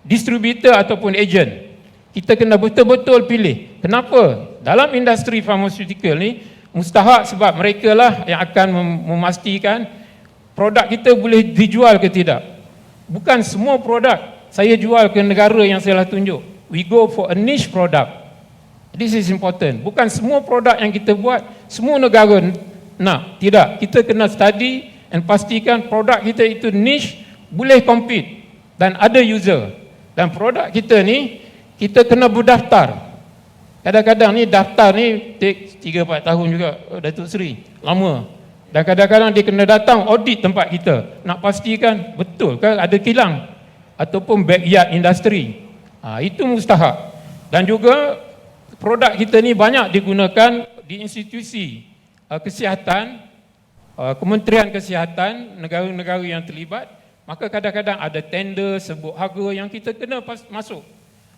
distributor ataupun agent. Kita kena betul-betul pilih. Kenapa? Dalam industri farmaceutical ni mustahak sebab mereka lah yang akan memastikan produk kita boleh dijual ke tidak. Bukan semua produk saya jual ke negara yang saya lah tunjuk. We go for a niche product. This is important. Bukan semua produk yang kita buat semua negara nak. Tidak. Kita kena study and pastikan produk kita itu niche, boleh compete dan ada user. Dan produk kita ni kita kena berdaftar. Kadang-kadang ni daftar ni take 3-4 tahun juga, Datuk Seri. Lama. Dan kadang-kadang dia kena datang audit tempat kita. Nak pastikan betul ke ada kilang ataupun backyard industri. Itu mustahak. Dan juga produk kita ni banyak digunakan di institusi kesihatan, Kementerian Kesihatan, negara-negara yang terlibat. Maka kadang-kadang ada tender, sebut harga yang kita kena masuk.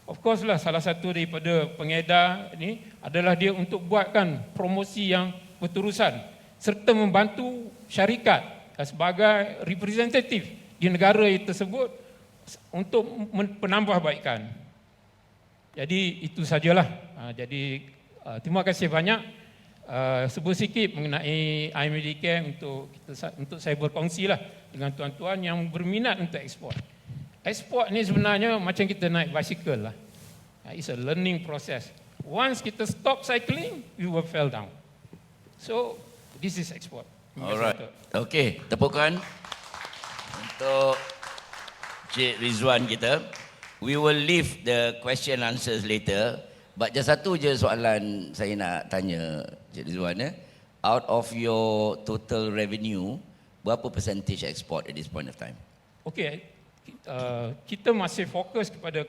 Of course lah, salah satu daripada pengedar ni adalah dia untuk buatkan promosi yang berterusan serta membantu syarikat sebagai representatif di negara tersebut untuk penambahbaikan. Jadi itu sajalah. Jadi terima kasih banyak. Sebut sikit mengenai iMedicare untuk saya berkongsi lah dengan tuan-tuan yang berminat untuk ekspor. Ekspor ni sebenarnya macam kita naik basikal lah. It's a learning process. Once kita stop cycling, we will fall down. So this is export. Alright. Okay, tepukan untuk Cik Rizwan kita. We will leave the question answers later. But just satu je soalan saya nak tanya Cik Rizwan. Out of your total revenue, berapa percentage export at this point of time? Okey, kita masih fokus kepada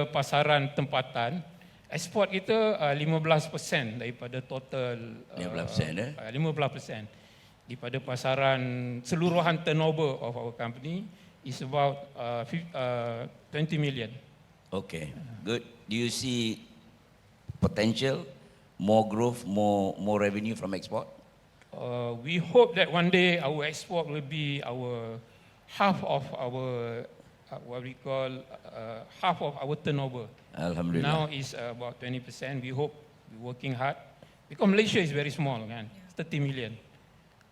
pasaran tempatan. Ekspor kita 15% daripada total 15%, 15% daripada pasaran seluruhan turnover of our company is about 20 million. Okay, good. Do you see potential, more growth, more revenue from export? We hope that one day our export will be our half of our what we call half of our turnover. Alhamdulillah. Now is about 20%. We hope we're working hard because Malaysia is very small, kan? 30 million.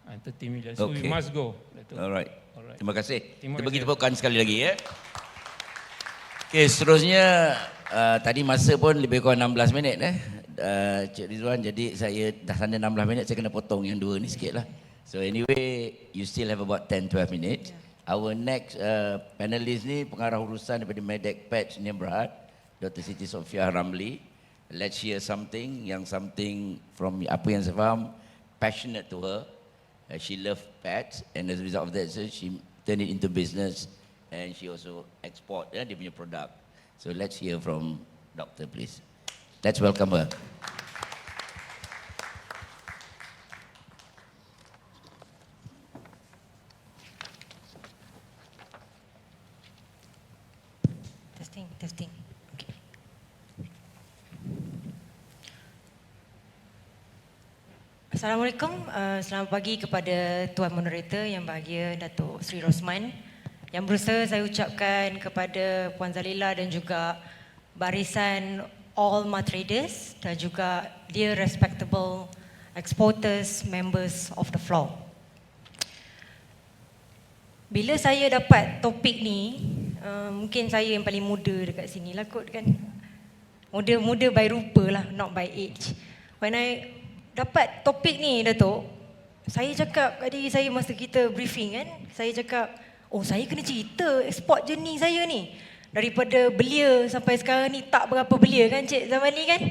30 million. So we Okay. must go. Alright. Alright. Terima kasih. Terima Kita bagi kasih. tepukan sekali lagi ya. Okey, seterusnya tadi masa pun lebih kurang 16 minit Cik Rizwan, jadi saya dah sana 16 minit, saya kena potong yang dua ni sikit lah. So anyway, you still have about 10-12 minutes. Our next panelist ni pengarah urusan daripada Medec Patch Sdn Bhd, Dr. Siti Sofia Ramli. Let's hear something from apa yang saya faham, passionate to her. She loved pets, and as a result of that, so she turned it into business, and she also export dia punya produk. So let's hear from Doctor, please. Let's welcome her. Testing. Okay. Assalamualaikum, selamat pagi kepada Tuan Moderator yang bahagia Datuk Sri Rosman. Yang berusaha saya ucapkan kepada Puan Zalila dan juga barisan all my traders dan juga dear respectable exporters, members of the floor. Bila saya dapat topik ni, mungkin saya yang paling muda dekat sini lah kot kan. Muda by rupa lah, not by age. When I dapat topik ni Datuk, saya cakap tadi saya masa kita briefing kan, saya cakap, oh saya kena cerita export journey saya ni. Daripada belia sampai sekarang ni tak berapa belia kan Cik Zamani kan.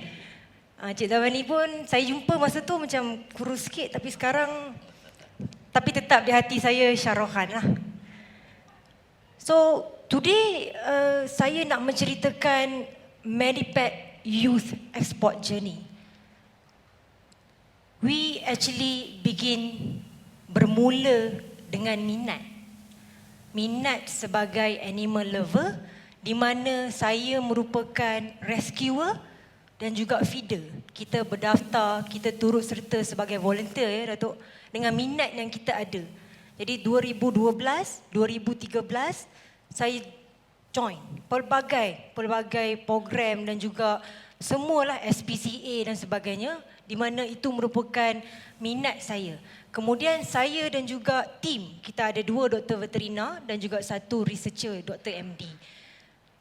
Cik Zamani pun saya jumpa masa tu macam kurus sikit tapi sekarang, tapi tetap di hati saya Syarohan lah. So today saya nak menceritakan Medipet Youth Export Journey. We actually begin bermula dengan minat sebagai animal lover, di mana saya merupakan rescuer dan juga feeder. Kita berdaftar, kita turut serta sebagai volunteer ya Datuk, dengan minat yang kita ada. Jadi 2012, 2013 saya join pelbagai program dan juga semualah SPCA dan sebagainya, di mana itu merupakan minat saya. Kemudian saya dan juga tim, kita ada 2 doktor veterina dan juga 1 researcher, Dr. MD.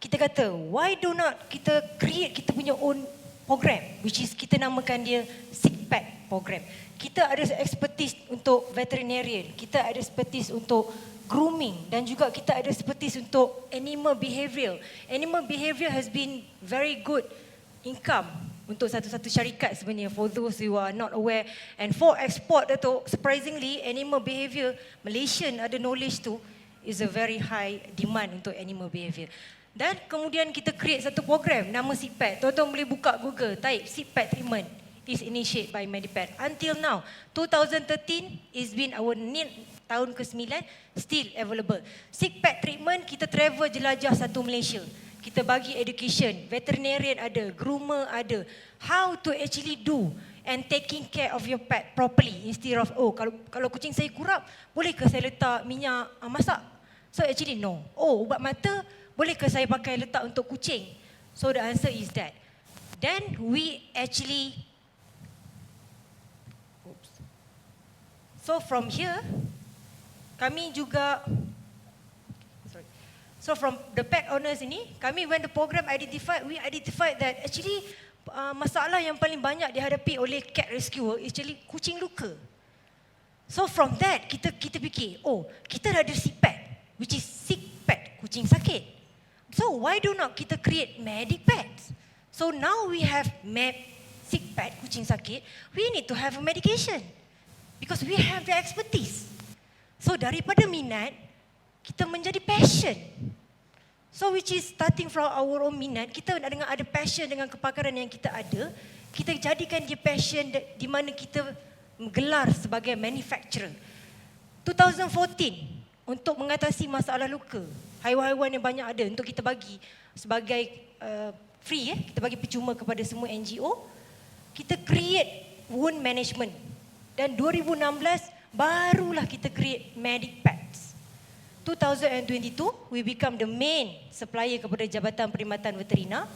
Kita kata, why do not kita create kita punya own program, which is kita namakan dia SICPAC program. Kita ada expertise untuk veterinarian, kita ada expertise untuk grooming dan juga kita ada expertise untuk animal behaviour. Animal behaviour has been very good income untuk satu-satu syarikat sebenarnya, for those who are not aware. And for export Datuk, surprisingly animal behaviour, Malaysian ada knowledge tu, is a very high demand untuk animal behaviour. Dan kemudian kita create satu program nama SICPAC. Tuan-tuan boleh buka Google, type SICPAC treatment is initiated by Medipet. Until now, 2013 is been our tahun ke-9 still available. SICPAC treatment kita travel jelajah satu Malaysia. Kita bagi education, veterinarian ada, groomer ada, how to actually do and taking care of your pet properly instead of kalau kucing saya kurap, boleh ke saya letak minyak masak? So actually no. Ubat mata, boleh ke saya pakai letak untuk kucing? So the answer is that. Then we actually, so from here, kami juga, so from the pet owners ini, kami when the program we identified that actually masalah yang paling banyak dihadapi oleh cat rescuer actually kucing luka. So from that, kita fikir, oh, kita dah ada sick pad, which is sick pad, kucing sakit. So why do not kita create medic pads? So now we have sick pad, kucing sakit, we need to have a medication. Because we have the expertise. So daripada minat, kita menjadi passion. So which is starting from our own minat, kita dengan ada passion dengan kepakaran yang kita ada, kita jadikan dia passion di mana kita gelar sebagai manufacturer. 2014 untuk mengatasi masalah luka, haiwan-haiwan yang banyak ada untuk kita bagi sebagai free, kita bagi percuma kepada semua NGO. Kita create wound management dan 2016 barulah kita create medic pads. 2022 we become the main supplier kepada Jabatan Perkhidmatan Veterina,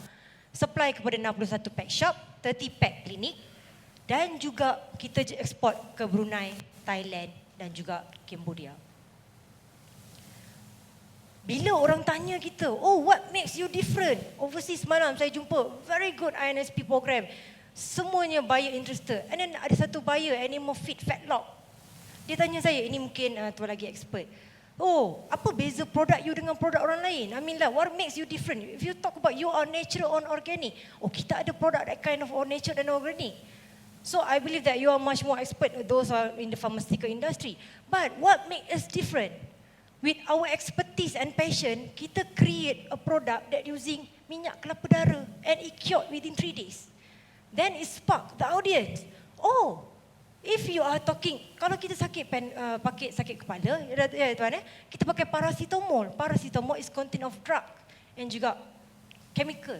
supply kepada 61 pet shop, 30 pet klinik dan juga kita ekspor ke Brunei, Thailand dan juga Cambodia. Bila orang tanya kita, oh what makes you different? Overseas semalam saya jumpa very good INSP program. Semuanya buyer interested. And then ada satu buyer, Animal Feed Fatlock. Dia tanya saya, ini mungkin tuan lagi expert. Oh, apa beza produk you dengan produk orang lain? I mean like, what makes you different? If you talk about you are natural or organic. Oh, kita ada produk that kind of natural dan organic. So I believe that you are much more expert. Those are in the pharmaceutical industry. But what makes us different? With our expertise and passion, kita create a product that using minyak kelapa dara and it cured within 3 days. Then it spark the audience. Oh, if you are talking, kalau kita pakai sakit kepala, ya tuan kita pakai paracetamol. Paracetamol is content of drug and juga chemical.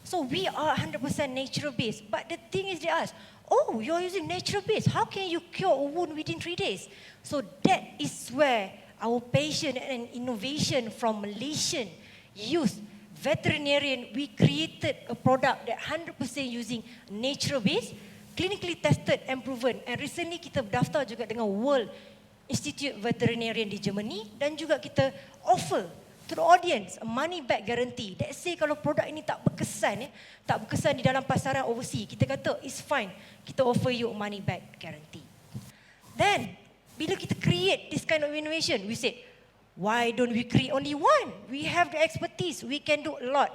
So we are 100% natural based. But the thing is they ask, oh, you are using natural based. How can you cure a wound within 3 days? So that is where our passion and innovation from Malaysian youth veterinarian, we created a product that 100% using natural base, clinically tested and proven. And recently kita berdaftar juga dengan World Institute Veterinarian di Germany dan juga kita offer to the audience a money back guarantee. Let's say kalau produk ini tak berkesan di dalam pasaran overseas, kita kata it's fine, kita offer you a money back guarantee. Then bila kita create this kind of innovation, we say, why don't we create only one? We have the expertise, we can do a lot.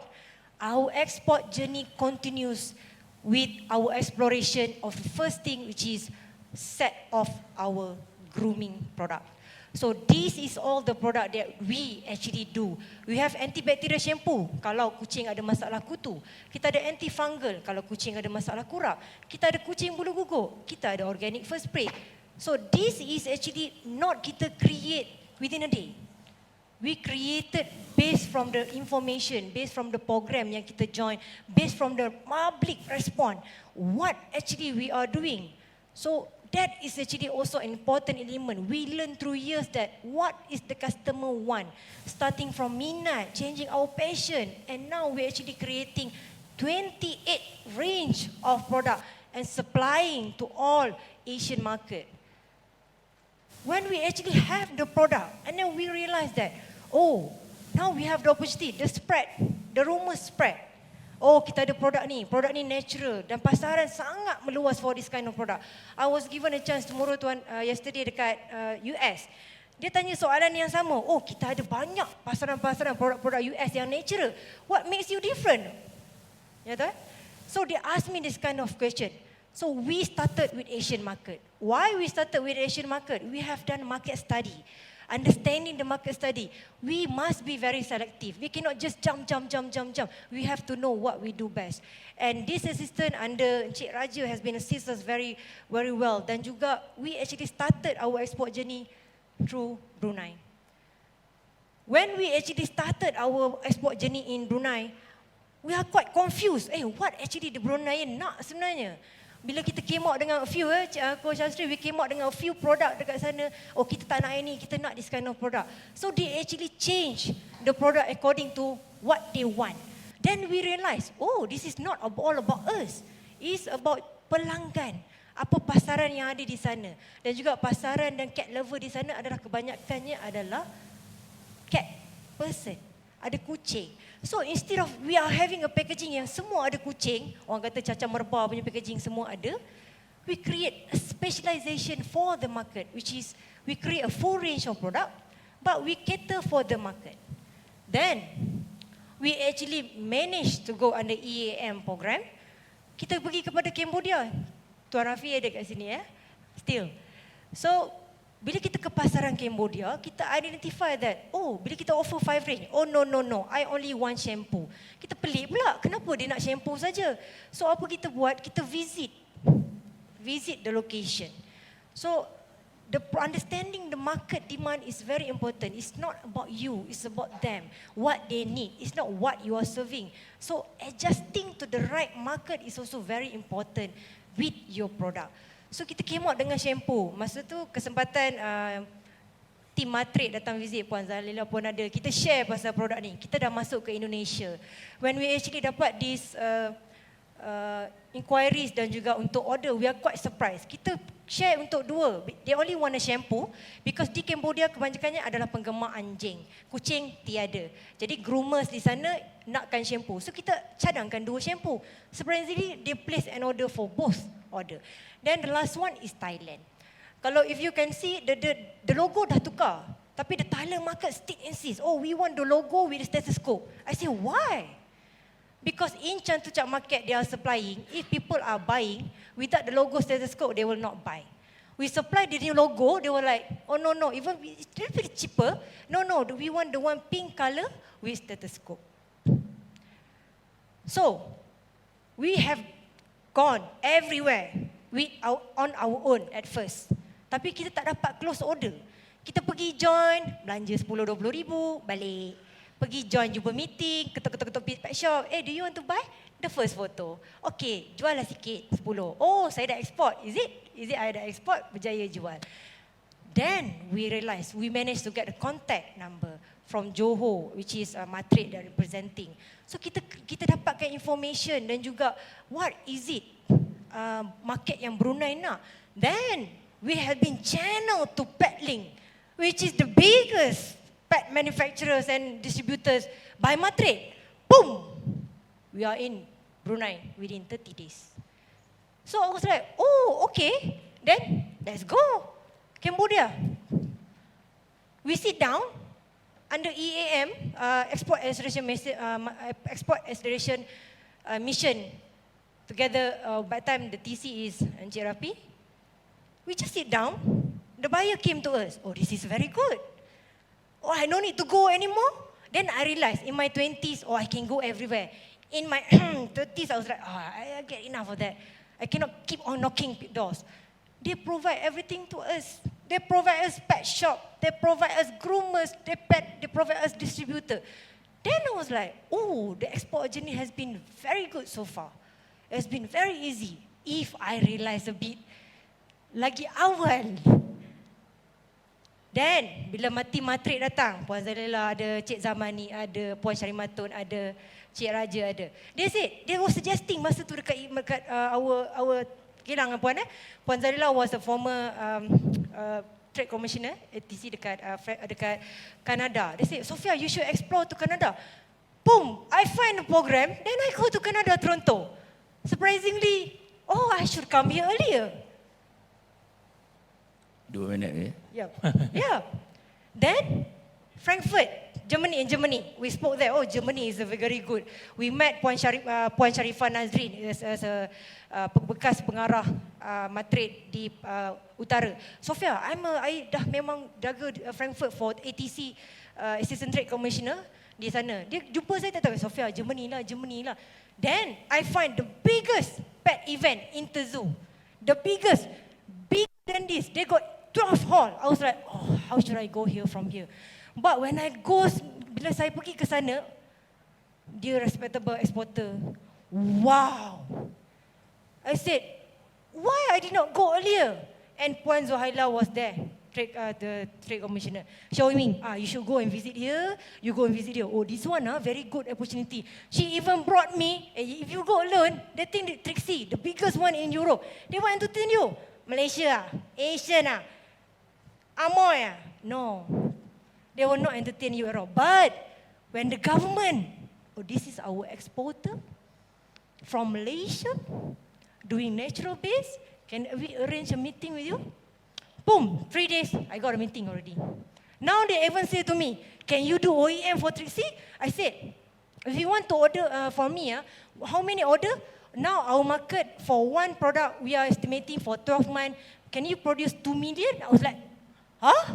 Our export journey continues with our exploration of the first thing, which is set of our grooming product. So this is all the product that we actually do. We have antibacterial shampoo kalau kucing ada masalah kutu. Kita ada antifungal kalau kucing ada masalah kurap. Kita ada kucing bulu guguk. Kita ada organic fur spray. So this is actually not kita create within a day. We created based from the information, based from the program yang kita join, based from the public response, what actually we are doing. So that is actually also an important element. We learn through years that what is the customer want. Starting from minat, changing our passion, and now we're actually creating 28 range of product and supplying to all Asian market. When we actually have the product, and then we realize that, oh, now we have the opportunity, the spread, the rumor spread. Oh, kita ada produk ni natural dan pasaran sangat meluas for this kind of product. I was given a chance tomorrow yesterday dekat US. Dia tanya soalan yang sama. Oh, kita ada banyak pasaran-pasaran produk-produk US yang natural. What makes you different? Ya tak? So they asked me this kind of question. So we started with Asian market. Why we started with Asian market? We have done market study. Understanding the market study, we must be very selective. We cannot just jump. We have to know what we do best. And this assistant under Encik Raja has been assist us very, very well. Dan juga we actually started our export journey through Brunei. When we actually started our export journey in Brunei, we are quite confused. What actually the Bruneian nak sebenarnya? Bila kita came out dengan a few, Coach Astri, we came out dengan a few product dekat sana. Oh, kita tak nak ini, kita nak this kind of product. So they actually change the product according to what they want. Then we realize, oh, this is not all about us. It's about pelanggan. Apa pasaran yang ada di sana. Dan juga pasaran dan cat lover di sana adalah kebanyakannya adalah cat person. Ada kucing. So instead of we are having a packaging yang semua ada kucing, orang kata cacah merbah punya packaging semua ada, we create a specialization for the market, which is we create a full range of product, but we cater for the market. Then, we actually managed to go under EAM program. Kita pergi kepada Cambodia. Tuan Rafi ada kat sini still. So, bila kita ke pasaran Cambodia, kita identify that, oh, bila kita offer 5 range, oh no, I only want shampoo. Kita pelik pula, kenapa dia nak shampoo saja? So, apa kita buat? Kita visit the location. So, the understanding the market demand is very important. It's not about you, it's about them. What they need, it's not what you are serving. So, adjusting to the right market is also very important with your product. So kita came out dengan shampoo. Masa tu kesempatan tim Matrade datang visit, Puan Zalila pun ada. Kita share pasal produk ni. Kita dah masuk ke Indonesia. When we actually dapat this inquiries dan juga untuk order, we are quite surprised. Kita share untuk 2. They only want a shampoo because di Cambodia kebanyakannya adalah penggemar anjing. Kucing tiada. Jadi groomers di sana nakkan shampoo. So kita cadangkan 2 shampoo. Surprisingly, they place an order for both order. Then the last one is Thailand. Kalau if you can see, the logo dah tukar. Tapi the Thailand market still insists, oh, we want the logo with the stethoscope. I say, why? Because in Chatuchak market they are supplying, if people are buying without the logo stethoscope, they will not buy. We supply the new logo, they were like, oh no, even it's a little bit cheaper. No, we want the one pink color with stethoscope. So, we have gone everywhere on our own at first. Tapi kita tak dapat close order. Kita pergi join, belanja 10-20 ribu, balik. Pergi join jumpa meeting, ketuk-ketuk pet shop. Do you want to buy? The first photo. Okay, jual lah sikit, 10. Oh, saya dah export. Is it I dah export? Berjaya jual. Then, we realised, we managed to get a contact number from Johor, which is Matrade that representing. So, kita dapatkan information dan juga, what is it market yang Brunei nak. Then, we have been channeled to Petlink, which is the biggest pet manufacturers and distributors by Matrade. Boom! We are in Brunei within 30 days. So I was like, oh, okay. Then, let's go. Cambodia. We sit down under EAM, Export Acceleration Mission. Together, by the time the TC is Encik Rapi, we just sit down. The buyer came to us. Oh, this is very good. Oh, I don't need to go anymore. Then I realized in my 20s, oh, I can go everywhere. In my 30s, I was like, I get enough of that. I cannot keep on knocking doors. They provide everything to us. They provide us pet shop. They provide us groomers. They provide us distributor. Then I was like, oh, the export journey has been very good so far. It's been very easy if I realize a bit lagi awal. Then, bila Matrade datang, Puan Zalila ada, Cik Zamani ada, Puan Syarimatun ada, Cik Raja ada. They were suggesting masa tu dekat our kehilangan Puan Puan Zalila was a former trade commissioner ATC dekat Canada. They said, Sophia, you should explore to Canada. Boom, I find a program, then I go to Canada, Toronto. Surprisingly, oh, I should come here earlier. 2 minit Yeah. Then, Frankfurt, Germany. We spoke there. Oh, Germany is very good. We met Puan Sharifah Nazrin as a bekas pengarah Matrade di utara. Sophia, I dah memang jaga Frankfurt for ATC Assistant Trade Commissioner di sana. Dia jumpa saya, tak tahu, Sophia, Germany lah. Then, I find the biggest pet event in Tezu. The biggest, bigger than this. They got 12 hall. I was like, oh, how should I go here from here? But when I go, bila saya pergi ke sana, dia respectable exporter. Wow. I said, why I did not go earlier? And Puan Zuhaila was there, the trade commissioner, showing me, you should go and visit here, you go and visit here. Oh, this one, very good opportunity. She even brought me, if you go alone, they think Trixie, the biggest one in Europe, they want to entertain you. Malaysia, Asian, Amoy, no. They will not entertain you at all. But when the government, oh, this is our exporter from Malaysia, doing natural base, Can we arrange a meeting with you? Boom, 3 days, I got a meeting already. Now they even say to me, can you do OEM for 3C? I said, if you want to order for me, how many order? Now our market for one product, we are estimating for 12 months. Can you produce 2 million? I was like, huh?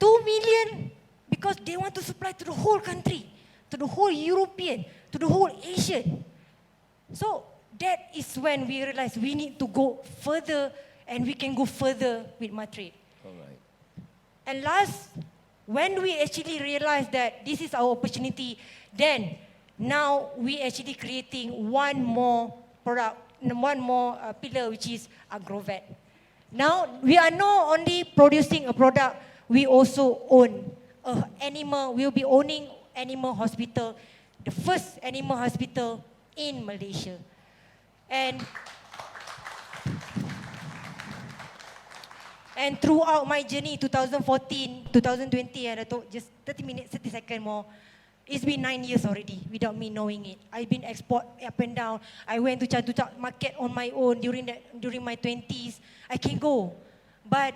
2 million? Because they want to supply to the whole country, to the whole European, to the whole Asian. So that is when we realized we need to go further, and we can go further with Matrade. All right. And last, when we actually realized that this is our opportunity, then now we actually creating one more product, one more pillar, which is Agrovet. Now we are not only producing a product, we also own animal. We'll be owning animal hospital, the first animal hospital in Malaysia. And throughout my journey, 2014, 2020, and I thought just 30 minutes, 30 seconds more, it's been 9 years already without me knowing it. I've been export up and down. I went to Chatuchak market on my own during my 20s. I can go, but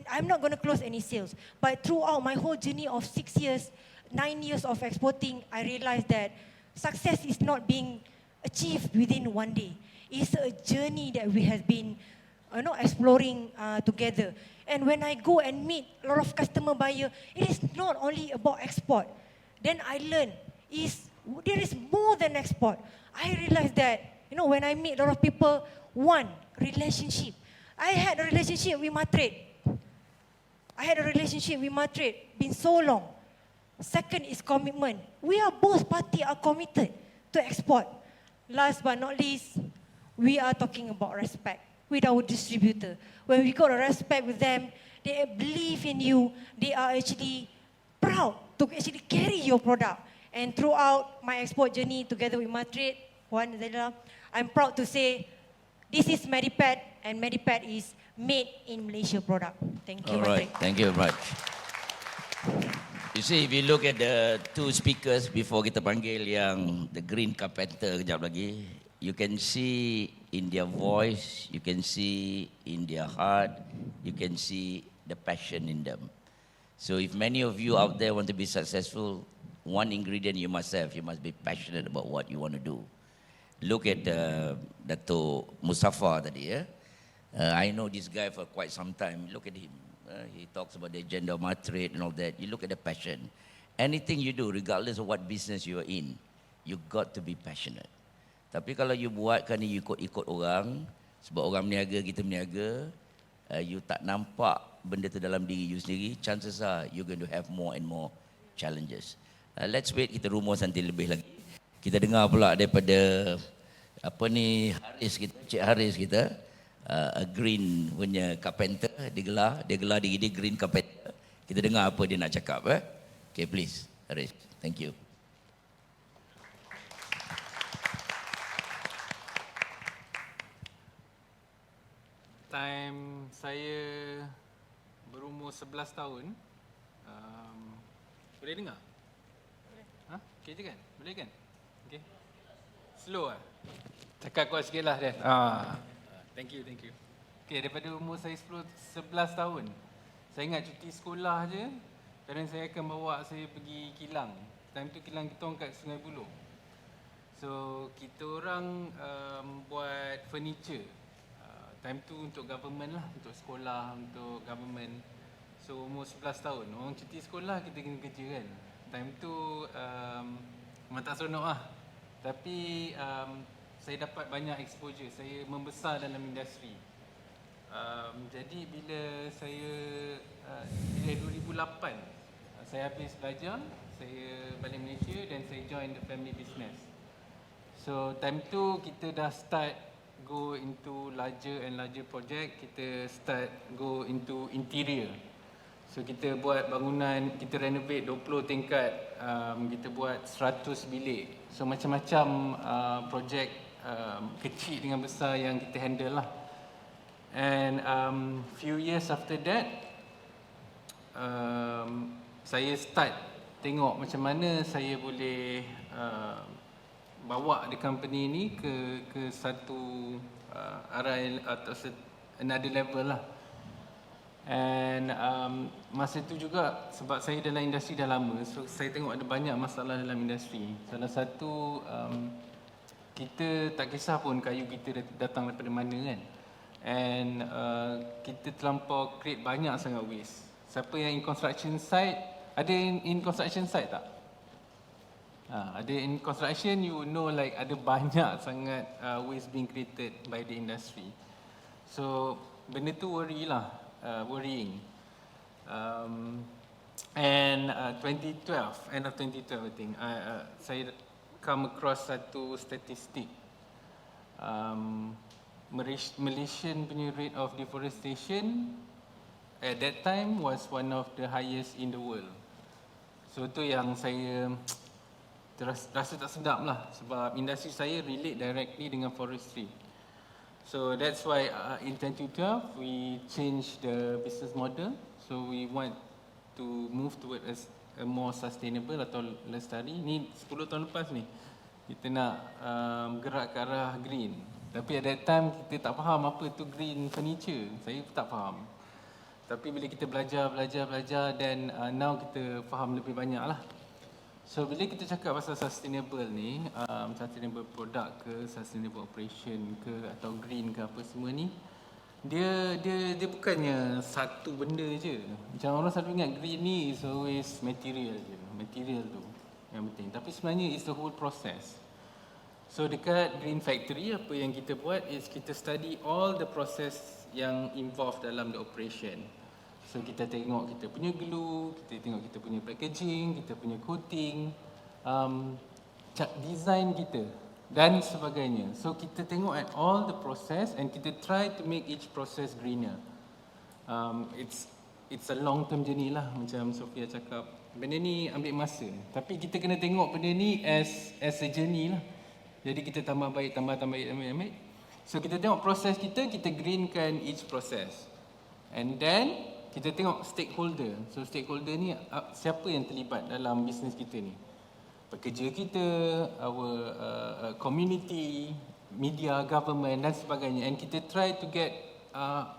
I'm not going to close any sales. But throughout my whole journey of 6 years, 9 years of exporting, I realized that success is not being achieved within one day. It's a journey that we have been exploring together. And when I go and meet a lot of customer buyer, it is not only about export. Then I learn there is more than export. I realized that, when I meet a lot of people, one, relationship. I had a relationship with Matrade. Been so long. Second is commitment. We are both parties are committed to export. Last but not least, we are talking about respect with our distributor. When we got a respect with them, they believe in you. They are actually proud to actually carry your product. And throughout my export journey together with Matrade, I'm proud to say this is Medipad, and Medipad is made in Malaysia product. Thank you, All right, Matrade. thank you very much. You see, if you look at the two speakers before kita panggil yang the Green Carpenter kejap lagi, you can see in their voice, you can see in their heart, you can see the passion in them. So if many of you out there want to be successful, one ingredient you must have, you must be passionate about what you want to do. Look at Dato' Mustafa tadi, ya. I know this guy for quite some time. Look at him. He talks about the agenda of Matrade and all that. You look at the passion. Anything you do, regardless of what business you are in, you got to be passionate. Tapi kalau you buatkan ni, you ikut orang, sebab orang meniaga, kita meniaga, you tak nampak benda tu dalam diri you sendiri, chances are you're going to have more and more challenges. Let's wait, kita rumus nanti lebih lagi. Kita dengar pula daripada Haris kita, Cik Haris kita, a green punya carpenter, dia gelar diri dia Green Carpenter. Kita dengar apa dia nak cakap. Okay, please, Haris. Thank you. Time saya berumur 11 tahun, boleh dengar? Okay je kan? Boleh kan? Okay. Slow lah? Cakap kuat sikit lah Dan. Thank you. Okay, daripada umur saya 11 tahun, saya ingat cuti sekolah je, parents saya akan bawa saya pergi kilang. Time tu kilang kita orang kat Sungai Buloh. So, kita orang buat furniture. Time tu untuk government lah, untuk sekolah, untuk government. So, umur 11 tahun, orang cuti sekolah kita kena kerja kan. Time tu memang tak seronok lah. Tapi saya dapat banyak exposure, saya membesar dalam industri. Jadi bila saya bila 2008 saya habis belajar, saya balik Malaysia dan saya join the family business. So time tu kita dah start go into larger and larger project, kita start go into interior. So kita buat bangunan, kita renovate 20 tingkat, kita buat 100 bilik. So macam-macam projek kecil dengan besar yang kita handle lah. And few years after that, saya start tengok macam mana saya boleh bawa the company ni ke satu arah atau another level lah. And masa tu juga sebab saya dalam industri dah lama, so saya tengok ada banyak masalah dalam industri. Salah satu kita tak kisah pun kayu kita datang daripada mana kan. And kita terlampau create banyak sangat waste. Siapa yang in construction site, ada in construction site tak? Ada in construction, you know like ada banyak sangat waste being created by the industry. So benda tu worrying. And 2012, end of 2012 I think, saya come across satu statistik. Malaysian punya rate of deforestation at that time was one of the highest in the world. So tu yang saya rasa tak sedap lah, sebab industri saya relate directly dengan forestry. So that's why in 2012 we changed the business model. So we want to move toward a more sustainable atau lestari. Ni 10 tahun lepas ni kita nak gerak ke arah green. Tapi at that time kita tak faham apa tu green furniture. Saya tak faham. Tapi bila kita belajar dan now kita faham lebih banyak lah. So bila kita cakap pasal sustainable ni, sustainable product ke, sustainable operation ke, atau green ke apa semua ni, dia bukannya satu benda je. Macam orang selalu ingat green ni is always material je. Material tu yang penting. Tapi sebenarnya it's the whole process. So dekat Green Factory, apa yang kita buat is kita study all the process yang involved dalam the operation. So kita tengok kita punya glue, kita tengok kita punya packaging, kita punya coating, design kita dan sebagainya. So kita tengok at all the process and kita try to make each process greener. It's a long term journey lah, macam Sophia cakap. Benda ni ambil masa, tapi kita kena tengok benda ni as a journey lah. Jadi kita tambah baik. So kita tengok proses kita greenkan each process. And then kita tengok stakeholder. So stakeholder ni siapa yang terlibat dalam bisnes kita ni? Pekerja kita, our community, media, government dan sebagainya. And kita try to get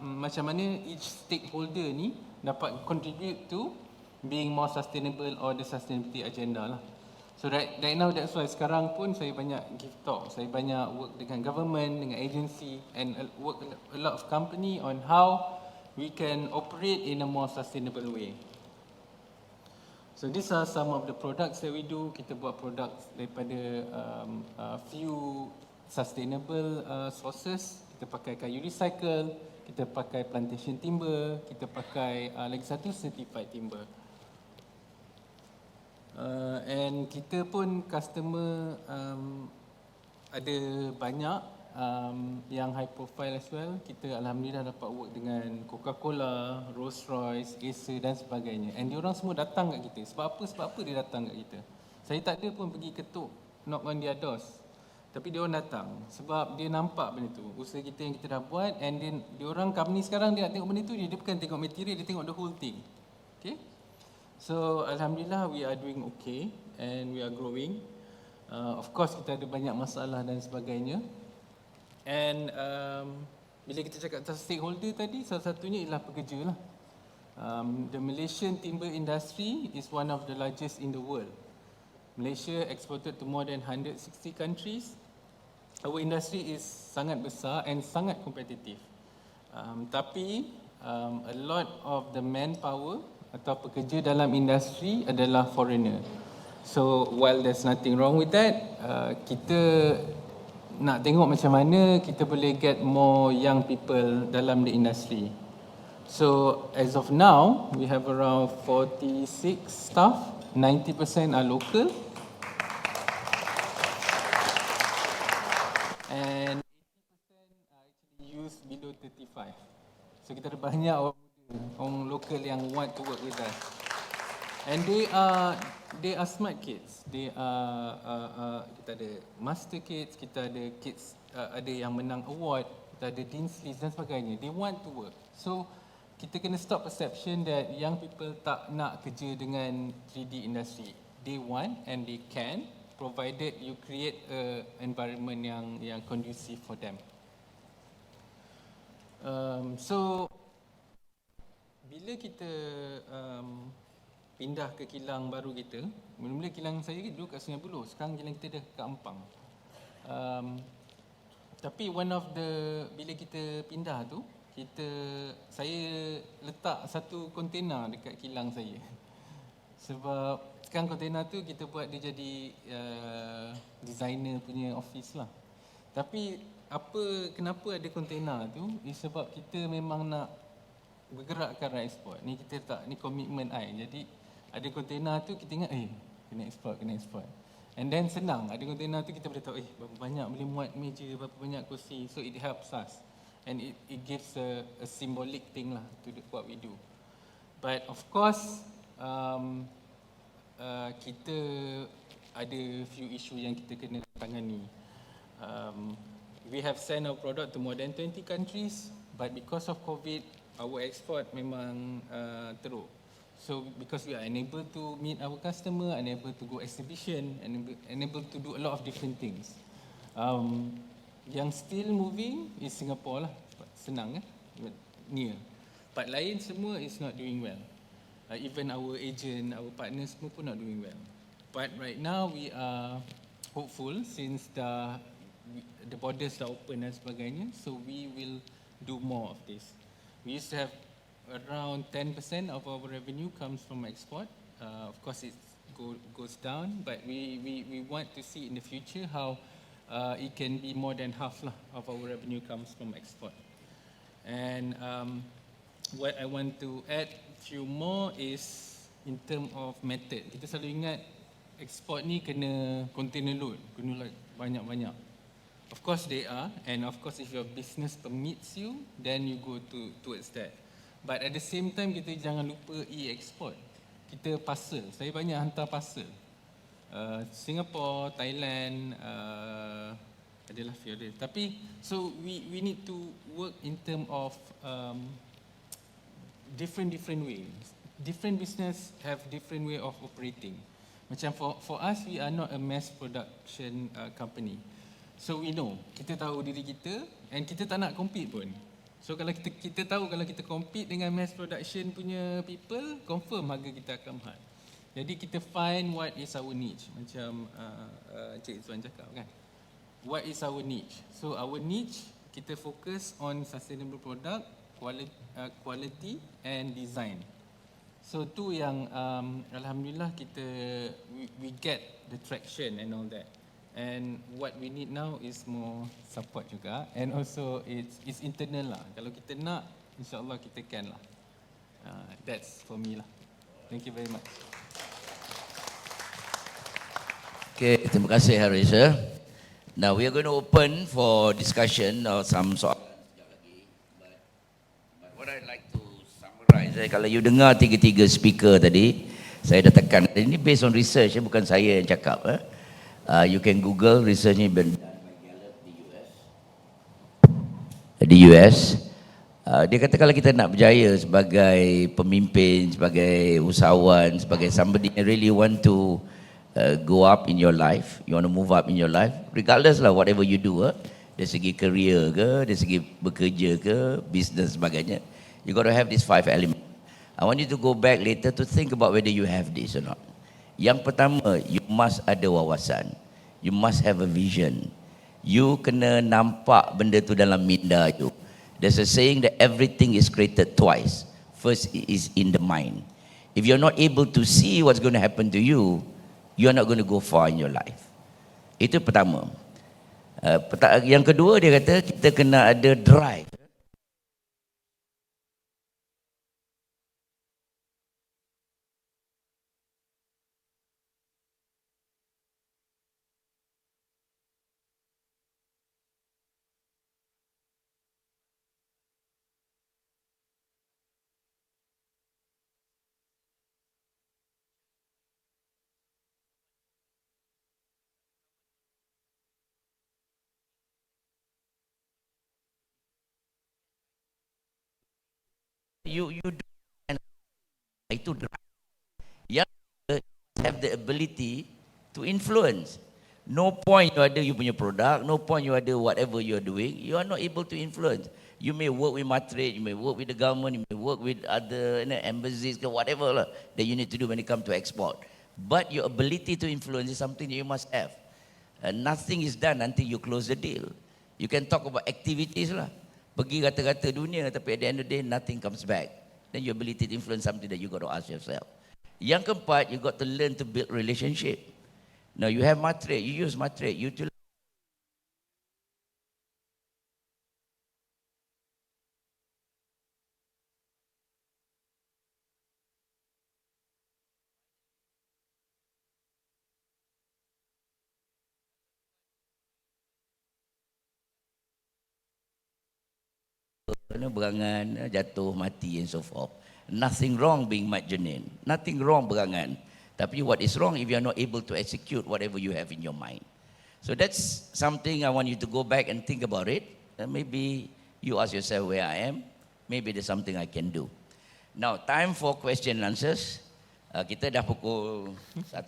macam mana each stakeholder ni dapat contribute to being more sustainable or the sustainability agenda lah. So right now that's why sekarang pun saya banyak give talk, saya banyak work dengan government, dengan agency and work a lot of company on how we can operate in a more sustainable way. So these are some of the products that we do. Kita buat products daripada few sustainable sources. Kita pakai kayu recycle, kita pakai plantation timber, kita pakai lagi satu certified timber. And kita pun customer ada banyak yang high profile as well. Kita alhamdulillah dapat work dengan Coca-Cola, Rolls-Royce, Acer dan sebagainya. And diorang semua datang kat kita. Sebab apa dia datang kat kita? Saya tak ada pun pergi ketuk, knock on their doors. Tapi diorang datang sebab dia nampak benda tu, usaha kita yang kita dah buat. And then diorang company sekarang dia nak tengok benda tu, dia bukan tengok material, dia tengok the whole thing. Okay? So alhamdulillah we are doing okay and we are growing. Of course kita ada banyak masalah dan sebagainya. And bila kita cakap tentang stakeholder tadi, salah satunya ialah pekerja lah. The Malaysian timber industry is one of the largest in the world. Malaysia exported to more than 160 countries. Our industry is sangat besar and sangat kompetitif. Tapi a lot of the manpower atau pekerja dalam industri adalah foreigner. So while there's nothing wrong with that, kita nak tengok macam mana kita boleh get more young people dalam the industry. So as of now, we have around 46 staff, 90% are local. And 80% are actually youth below 35. So kita ada banyak orang local yang want to work with us. And they are smart kids. They are kita ada master kids, kita ada kids ada yang menang award, kita ada dean's dan sebagainya. They want to work. So kita kena stop perception that young people tak nak kerja dengan 3D industry. They want and they can, provided you create a environment yang conducive for them. So bila kita pindah ke kilang baru kita, mula-mula kilang saya dulu kat Sungai Buloh, sekarang kilang kita dah kat Ampang. Tapi one of the, bila kita pindah tu, saya letak satu kontena dekat kilang saya. Sebab sekarang kontena tu kita buat dia jadi designer punya office lah. Tapi kenapa ada kontena tu? Sebab kita memang nak bergerakkan arah ekspor. Ni kita letak, ni komitmen I. Jadi ada kontena tu kita ingat kena ekspor. And then senang, ada kontena tu kita boleh tahu berapa banyak boleh muat meja, berapa banyak kursi. So it helps us. And it gives a symbolic thing lah to what we do. But of course, kita ada few issue yang kita kena tangani. We have sent our product to more than 20 countries, but because of COVID, our export memang teruk. So because we are unable to meet our customer, unable to go exhibition, unable to do a lot of different things. Yang still moving is Singapore lah, senang near. But lain semua is not doing well. Even our agent, our partners semua pun not doing well. But right now we are hopeful since the borders are open dan sebagainya, so we will do more of this. We used to have around 10% of our revenue comes from export. Of course it goes down, but we want to see in the future how it can be more than half lah of our revenue comes from export. And what I want to add few more is in term of method. Kita selalu ingat export ni kena container load, kena banyak-banyak. Of course they are, and of course if your business permits you, then you go towards that. But at the same time kita jangan lupa e-export. Kita parcel, saya banyak hantar parcel. Singapore, Thailand, adalah few other. Tapi so we need to work in term of different ways. Different business have different way of operating. Macam for us, we are not a mass production company. So we know, kita tahu diri kita and kita tak nak compete pun. So kalau kita tahu kalau kita compete dengan mass production punya people, confirm harga kita akan mahal. Jadi kita find what is our niche. Macam Cik Izzuan cakap kan. What is our niche? So our niche, kita fokus on sustainable product, quality and design. So tu yang alhamdulillah we get the traction and all that. And what we need now is more support juga, and also it's internal lah. Kalau kita nak, insyaAllah kita can lah. That's for me lah. Thank you very much. Okay, terima kasih Haris. Now we are going to open for discussion or some soalan sekejap lagi. But what I'd like to summarize, kalau you dengar tiga-tiga speaker tadi, saya dah tekan. Ini based on research, bukan saya yang cakap. You can Google, research ni been done by Gallup di US. Dia kata kalau kita nak berjaya sebagai pemimpin, sebagai usahawan, sebagai somebody yang really want to go up in your life, you want to move up in your life, regardless lah whatever you do, dari segi career ke, dari segi bekerja ke, business sebagainya, you got to have these 5 elements. I want you to go back later to think about whether you have this or not. Yang pertama, you must ada wawasan. You must have a vision. You kena nampak benda tu dalam minda you. There's a saying that everything is created twice. First is in the mind. If you're not able to see what's going to happen to you, you're not going to go far in your life. Itu pertama. Yang kedua dia kata kita kena ada drive. You do itu drive. Yang have the ability to influence. No point you ada you punya produk, no point you ada whatever you are doing, you are not able to influence. You may work with Matrade, you may work with the government, you may work with other embassies, whatever lah, that you need to do when it comes to export. But your ability to influence is something that you must have. And nothing is done until you close the deal. You can talk about activities lah. Pergi kata-kata dunia, tapi at the end of the day, nothing comes back. Then your ability to influence something that you got to ask yourself. Yang keempat, you got to learn to build relationship. Now you have Matrade, you use Matrade, you to berangan, jatuh, mati and so forth. Nothing wrong being marginin. Nothing wrong berangan. Tapi what is wrong if you are not able to execute whatever you have in your mind. So that's something I want you to go back and think about it. And maybe you ask yourself where I am. Maybe there's something I can do. Now, time for question and answers. Kita dah pukul 1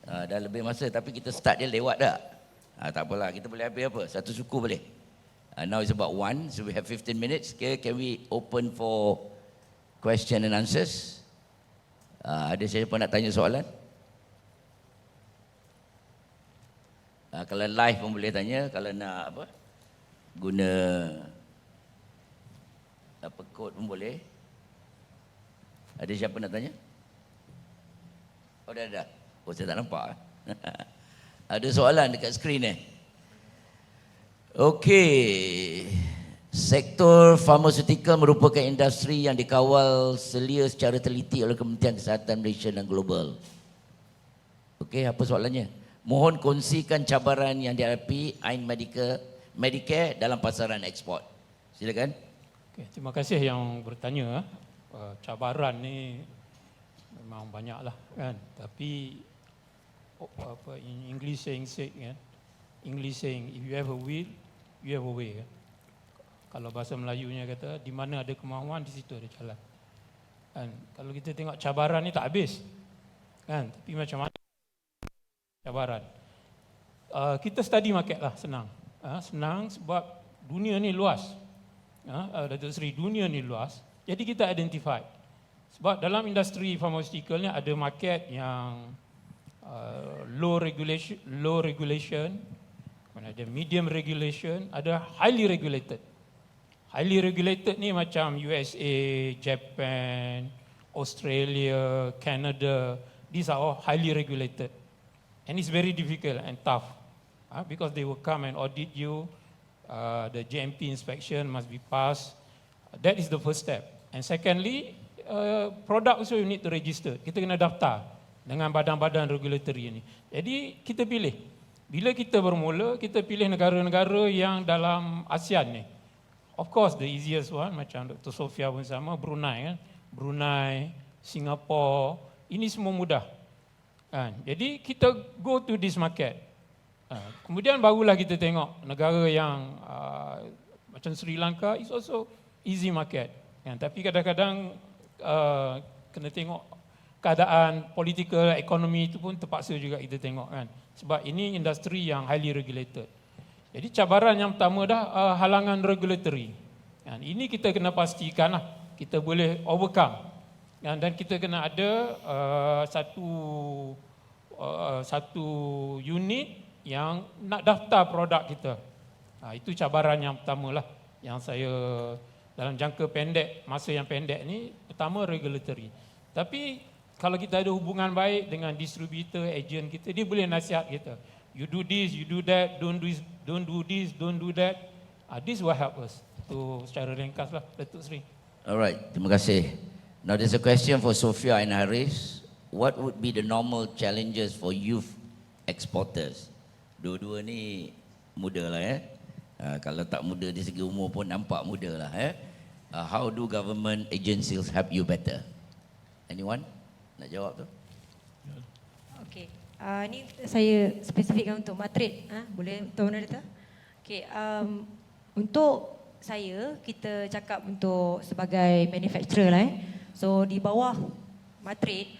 dah lebih masa tapi kita start dia lewat dah. Tak apalah, kita boleh habis apa? Satu suku boleh. Now it's about 1, so we have 15 minutes. Okay, can we open for question and answers? Ada siapa nak tanya soalan? Kalau live pun boleh tanya, kalau nak apa? Guna apa kod pun boleh. Ada siapa nak tanya? Oh dah. Oh saya tak nampak. Ada soalan dekat skrin ni. Okey. Sektor farmaceutical merupakan industri yang dikawal selia secara teliti oleh Kementerian Kesihatan Malaysia dan global. Okey, apa soalannya? Mohon kongsikan cabaran yang dihadapi AIN Medicare dalam pasaran ekspor. Silakan. Okay, terima kasih yang bertanya. Cabaran ni memang banyaklah kan. Tapi apa in English saying kan. English saying if you have a will, you have a way kan. Kalau bahasa Melayunya kata di mana ada kemahuan di situ ada jalan. Kan kalau kita tengok cabaran ni tak habis. Kan tapi macam mana cabaran? Kita study market lah senang. Senang sebab dunia ni luas. Datuk Seri, dunia ni luas. Jadi kita identify. Sebab dalam industri pharmaceutical ni ada market yang low regulation, ada medium regulation, ada highly regulated. Highly regulated ni macam USA, Japan, Australia, Canada. These are all highly regulated. And it's very difficult and tough because they will come and audit you. The GMP inspection must be passed. That is the first step. And secondly, product also you need to register. Kita kena daftar dengan badan-badan regulatory ini. Jadi kita pilih. Bila kita bermula, kita pilih negara-negara yang dalam ASEAN ni. Of course, the easiest one, macam Dr. Sofia pun sama, Brunei kan. Brunei, Singapore, ini semua mudah. Jadi kita go to this market. Kemudian barulah kita tengok negara yang macam Sri Lanka is also easy market. Tapi kadang-kadang kena tengok keadaan political, ekonomi itu pun terpaksa juga kita tengok kan. Sebab ini industri yang highly regulated. Jadi cabaran yang pertama dah halangan regulatory. Ini kita kena pastikan lah kita boleh overcome. Dan kita kena ada satu unit yang nak daftar produk kita. Itu cabaran yang pertama lah yang saya dalam jangka pendek, masa yang pendek ni, pertama regulatory. Tapi kalau kita ada hubungan baik dengan distributor, agent kita, dia boleh nasihat kita. You do this, you do that, don't do this, don't do that. This will help us. Itu secara ringkas lah, Datuk Seri. Alright, terima kasih. Now there's a question for Sofia and Haris. What would be the normal challenges for youth exporters? Dua-dua ni muda lah kalau tak muda di segi umur pun nampak muda lah How do government agencies help you better? Anyone nak jawab tu? Okey. Ni saya spesifikkan untuk Matrade. Boleh Tuan Moderator? Okey, untuk saya, kita cakap untuk sebagai manufacturer lah So di bawah Matrade,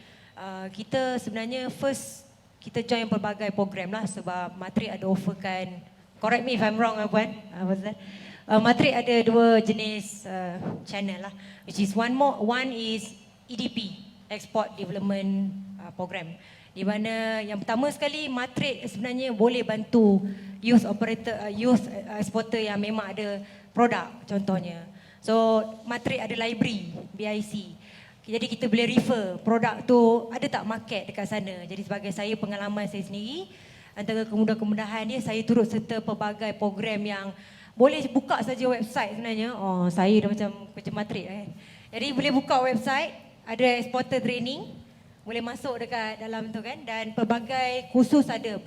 kita sebenarnya first kita join pelbagai program lah sebab Matrix ada offerkan, correct me if I'm wrong Puan, what's that? Matrix ada 2 jenis channel lah, which is one is EDP, Export Development Program, di mana yang pertama sekali Matrix sebenarnya boleh bantu youth exporter yang memang ada produk contohnya. So Matrix ada library BIC. Jadi kita boleh refer produk tu ada tak market dekat sana. Jadi sebagai saya, pengalaman saya sendiri, antara kemudahan-kemudahan dia, saya turut serta pelbagai program yang boleh buka saja website sebenarnya. Oh, saya dah macam kerja Matrix kan. Jadi boleh buka website, ada exporter training, boleh masuk dekat dalam tu kan, dan pelbagai kursus ada.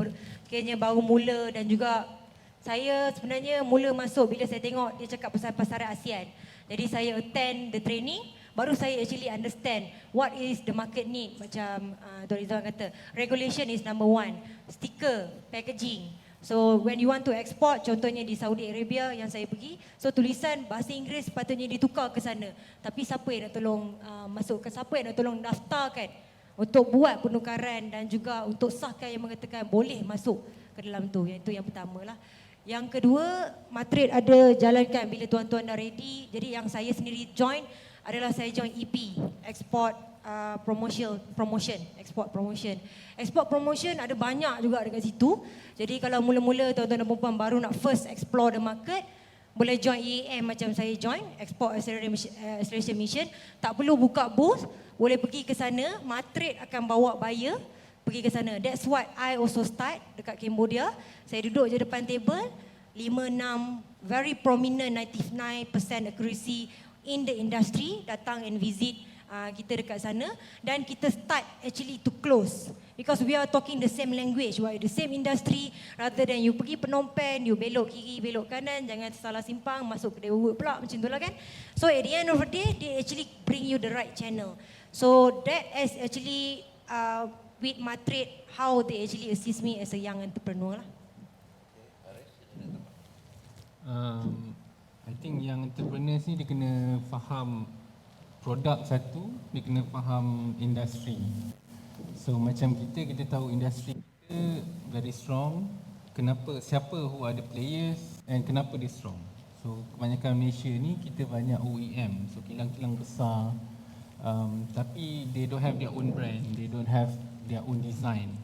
Kayaknya baru mula, dan juga saya sebenarnya mula masuk bila saya tengok dia cakap pasal pasaran ASEAN. Jadi saya attend the training, baru saya actually understand what is the market need. Macam Dr. Rizwan kata, regulation is number 1, stiker, packaging. So when you want to export, contohnya di Saudi Arabia yang saya pergi, so tulisan bahasa Inggeris sepatutnya ditukar ke sana. Tapi siapa yang nak tolong masukkan, siapa yang nak tolong daftarkan untuk buat penukaran dan juga untuk sahkan yang mengatakan boleh masuk ke dalam tu. Itu yang pertama lah. Yang kedua, Matrix ada jalankan bila tuan-tuan dah ready. Jadi yang saya sendiri join adalah saya join EP, Export Export Promotion ada banyak juga dekat situ. Jadi kalau mula-mula tuan-tuan dan puan baru nak first explore the market, boleh join EAM macam saya join, Export Acceleration Mission. Tak perlu buka booth, boleh pergi ke sana, Matrix akan bawa buyer pergi ke sana. That's what I also start dekat Cambodia. Saya duduk je depan table, 5-6 very prominent 99% accuracy in the industry datang and visit kita dekat sana, dan kita start actually to close because we are talking the same language, we are the same industry, rather than you pergi Phnom Penh, you belok kiri, belok kanan, jangan salah simpang, masuk kedai urut pula, macam tu lah kan. So at the end of the day, they actually bring you the right channel. So that is actually with Matrix, how they actually assist me as a young entrepreneur lah. I think yang entrepreneurs ni dia kena faham produk satu, dia kena faham industri. So macam kita tahu industri kita very strong. Kenapa, siapa who are the players and kenapa dia strong. So kebanyakan Malaysia ni kita banyak OEM, so kilang-kilang besar, tapi they don't have their own brand, they don't have their own design.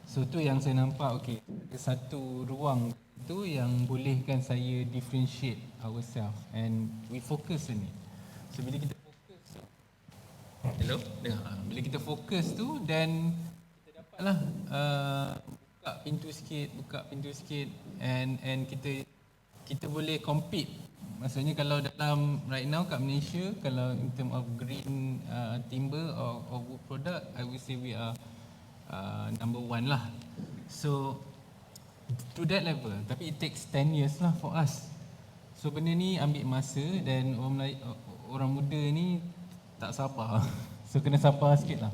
So tu yang saya nampak, okay, satu ruang tu yang bolehkan saya differentiate ourselves and we focus on it. So bila kita fokus, hello, dengar. Bila kita fokus tu, then kita dapatlah buka pintu sikit and kita boleh compete. Maksudnya kalau dalam right now kat Malaysia, kalau in term of green timber or wood product, I would say we are number 1 lah. So to that level, tapi it takes 10 years lah for us. So benda ni ambil masa, dan orang muda ni tak sabar. So kena sabar sikit lah,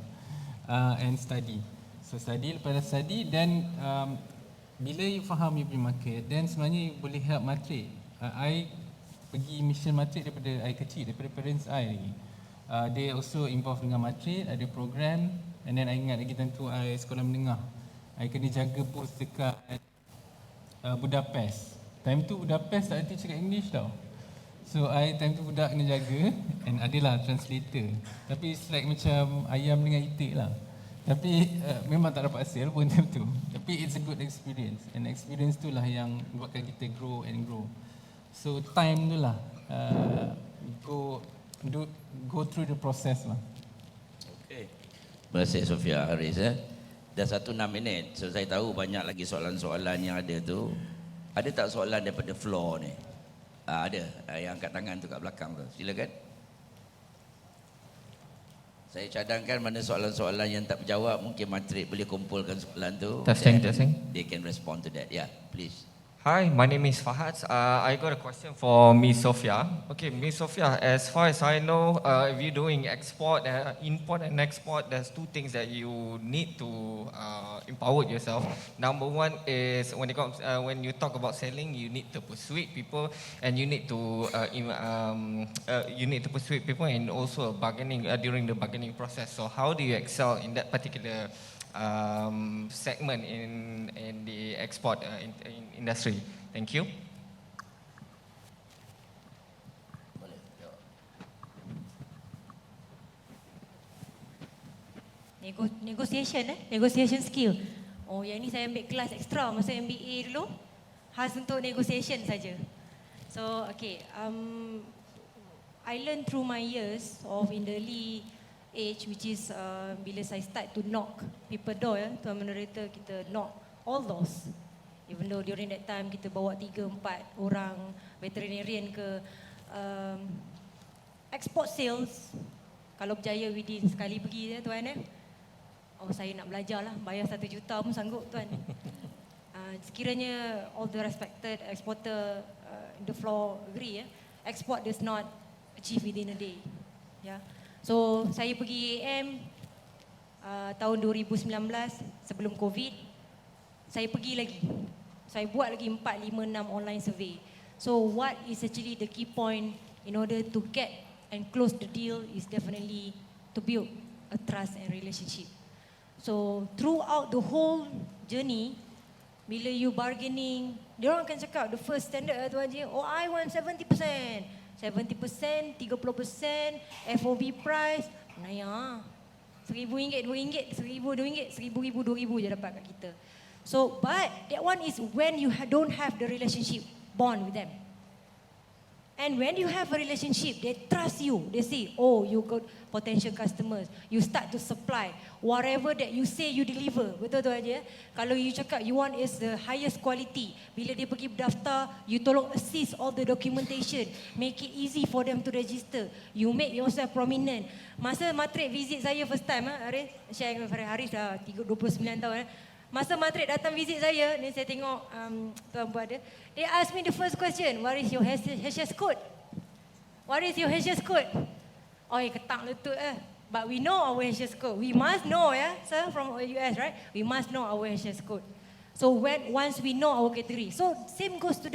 and study. So study, lepas study, then bila you faham you punya market, then sebenarnya you boleh help Matrix. I pergi mission Matrix daripada I kecil, daripada parents I lagi. They also involved dengan Matrix, ada program, and then I ingat lagi tentu I sekolah menengah, I kena jaga booth dekat Budapest. Time tu Budapest tak ada teacher kat English tau. So I time tu budak kena jaga, and adalah translator. Tapi it's like macam ayam dengan itik lah. Tapi memang tak dapat hasil pun time tu. Tapi it's a good experience, and experience tu lah yang buatkan kita grow and grow. So time tu lah, go through the process lah. Okay. Terima kasih Sofia Haris. Dah 1:06 minit, so saya tahu banyak lagi soalan-soalan yang ada tu. Ada tak soalan daripada floor ni? Ada, yang angkat tangan tu kat belakang tu. Silakan. Saya cadangkan mana soalan-soalan yang tak berjawab, mungkin Matrix boleh kumpulkan soalan tu. Testing. They can respond to that. Yeah, please. Hi, my name is Fahad. I got a question for Miss Sophia. Okay, Miss Sophia, as far as I know, if you're doing export, import and export, there's 2 things that you need to empower yourself. Number 1 is when you talk about selling, you need to persuade people, and you need to persuade people, and also bargaining during the bargaining process. So how do you excel in that particular segment in the export industry? Thank you. Negotiation skill. Oh, yang ni saya ambil kelas ekstra masa MBA dulu. Khas untuk negotiation saja. So, okay. I learned through my years of in the early age, which is bila saya start to knock people door, Tuan Moderator, kita knock all doors. Even though during that time kita bawa 3-4 orang veterinarian ke export sales. Kalau berjaya within sekali pergi Tuan oh saya nak belajar lah, bayar 1 juta pun sanggup Tuan. Sekiranya all the respected exporter in the floor agree, export does not achieve within a day. So saya pergi AM tahun 2019 sebelum COVID. Saya pergi lagi. Saya buat lagi 4, 5, 6 online survey. So what is actually the key point in order to get and close the deal is definitely to build a trust and relationship. So throughout the whole journey, bila you bargaining, dia orang akan cakap the first standard tu aja, oh I want 70%, 30%, FOB price, naya. RM1,000, RM2, RM1,000, RM1,000 je dapat kat kita. So, but that one is when you don't have the relationship bond with them. And when you have a relationship, they trust you. They say, oh, you got potential customers. You start to supply. Whatever that you say, you deliver. Betul tu aja. Kalau you cakap you want is the highest quality. Bila dia pergi berdaftar, you tolong assist all the documentation. Make it easy for them to register. You make yourself prominent. Masa Matrik visit saya first time, Haris, share dengan Haris dah 29 tahun. Masa Matrik datang visit saya, ni saya tengok tuan buat dia. They ask me the first question, what is your HS code? What is your HS code? Oh, ketak letut But we know our HS code. We must know, sir, from US, right? We must know our HS code. So once we know our category. So same goes to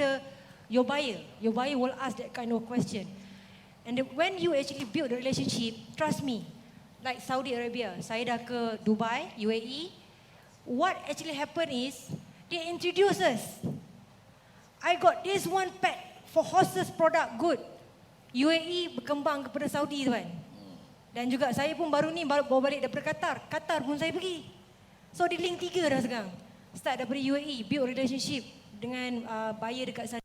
your buyer. Your buyer will ask that kind of question. And when you actually build the relationship, trust me, like Saudi Arabia, saya dah ke Dubai, UAE, what actually happened is they introduce us. I got this one pet for horses product good. UAE berkembang kepada Saudi tuan. Dan juga saya pun baru ni bawa balik daripada Qatar. Qatar pun saya pergi. So di link 3 dah sekarang. Start daripada UAE, build relationship dengan buyer dekat sana.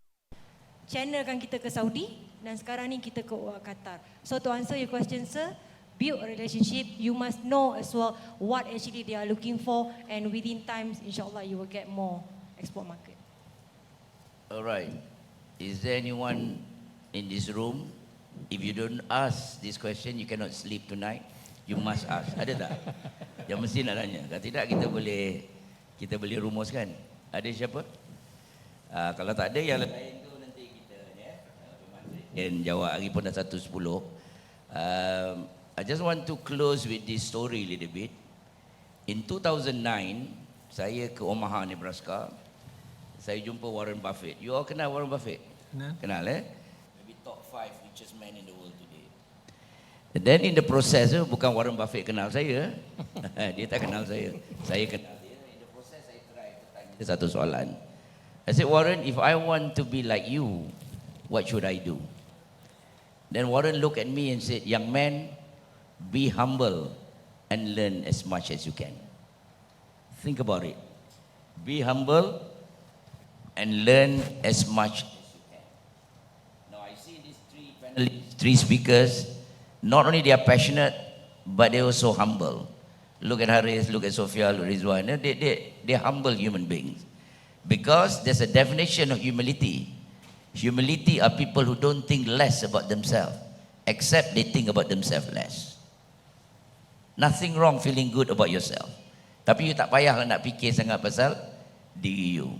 Channelkan kita ke Saudi dan sekarang ni kita ke Qatar. So to answer your question sir, build a relationship, you must know as well what actually they are looking for, and within times, inshallah, you will get more export market. Alright. Is there anyone in this room, if you don't ask this question, you cannot sleep tonight? You must ask. Ada tak? Yang mesti nak tanya. Kalau tidak, kita boleh rumuskan. Ada siapa? Kalau tak ada, yang lain tu nanti kita dan jawab. Hari pun dah 1:10. I just want to close with this story a little bit. In 2009, saya ke Omaha, Nebraska. Saya jumpa Warren Buffett. You all kenal Warren Buffett? Kenal Maybe top 5 richest man in the world today. And then in the process, bukan Warren Buffett kenal saya. Dia tak kenal saya. Saya kenal dia. In the process, saya try to tanya dia satu soalan. I said, Warren, if I want to be like you, what should I do? Then Warren looked at me and said, young man, be humble and learn as much as you can. Think about it. Be humble and learn as much as you can. Now I see these three speakers, not only they are passionate, but they are also humble. Look at Haris, look at Sophia, look at Rizwan. They're humble human beings. Because there's a definition of humility. Humility are people who don't think less about themselves, except they think about themselves less. Nothing wrong feeling good about yourself. Tapi you tak payah nak fikir sangat pasal diri you.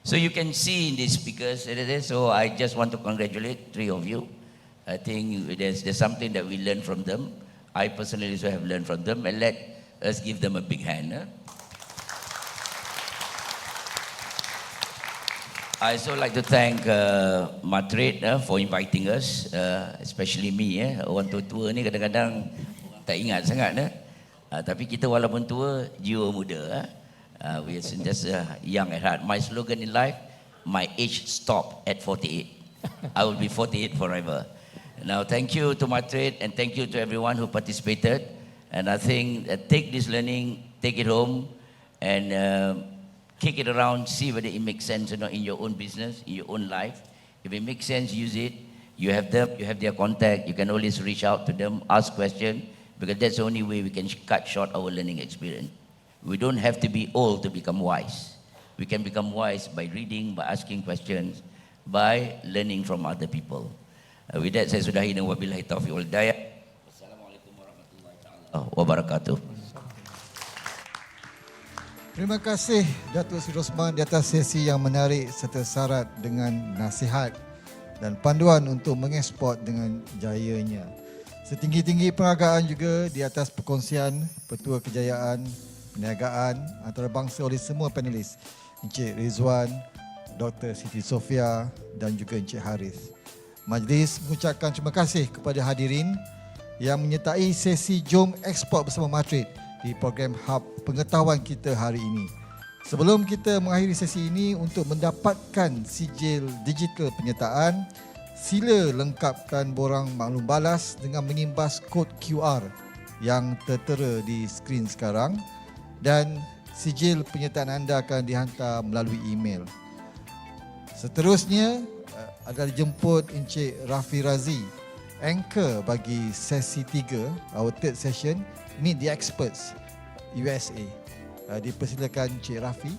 So you can see in these speakers, so I just want to congratulate 3 of you. I think there's something that we learn from them. I personally also have learned from them, and let us give them a big hand. I also like to thank Matrik for inviting us, especially me. Orang tua-tua ni kadang-kadang tak ingat sangat. Tapi kita walaupun tua, jiwa muda. We are just young at heart. My slogan in life, my age stop at 48. I will be 48 forever. Now, thank you to Matrade and thank you to everyone who participated. And I think take this learning, take it home, and kick it around, see whether it makes sense or not in your own business, in your own life. If it makes sense, use it. You have them, you have their contact. You can always reach out to them, ask questions, because that's the only way we can cut short our learning experience. We don't have to be old to become wise. We can become wise by reading, by asking questions, by learning from other people. With that, saya sudahi dan wabillahi taufiq wal hidayah. Wassalamualaikum warahmatullahi wabarakatuh. Terima kasih Datuk Seri Rosman di atas sesi yang menarik serta syarat dengan nasihat dan panduan untuk mengekspor dengan jayanya. Setinggi-tinggi penghargaan juga di atas perkongsian petua kejayaan perniagaan antarabangsa oleh semua panelis, Encik Rizwan, Dr. Siti Sofia dan juga Encik Haris. Majlis mengucapkan terima kasih kepada hadirin yang menyertai sesi Jom Ekspor bersama Matrade di program Hub Pengetahuan kita hari ini. Sebelum kita mengakhiri sesi ini, untuk mendapatkan sijil digital penyertaan, sila lengkapkan borang maklum balas dengan mengimbas kod QR yang tertera di skrin sekarang dan sijil penyertaan anda akan dihantar melalui email. Seterusnya adalah jemput Encik Rafi Razi, anchor bagi sesi 3, our third session, Meet the Experts USA. Dipersilakan Encik Rafi.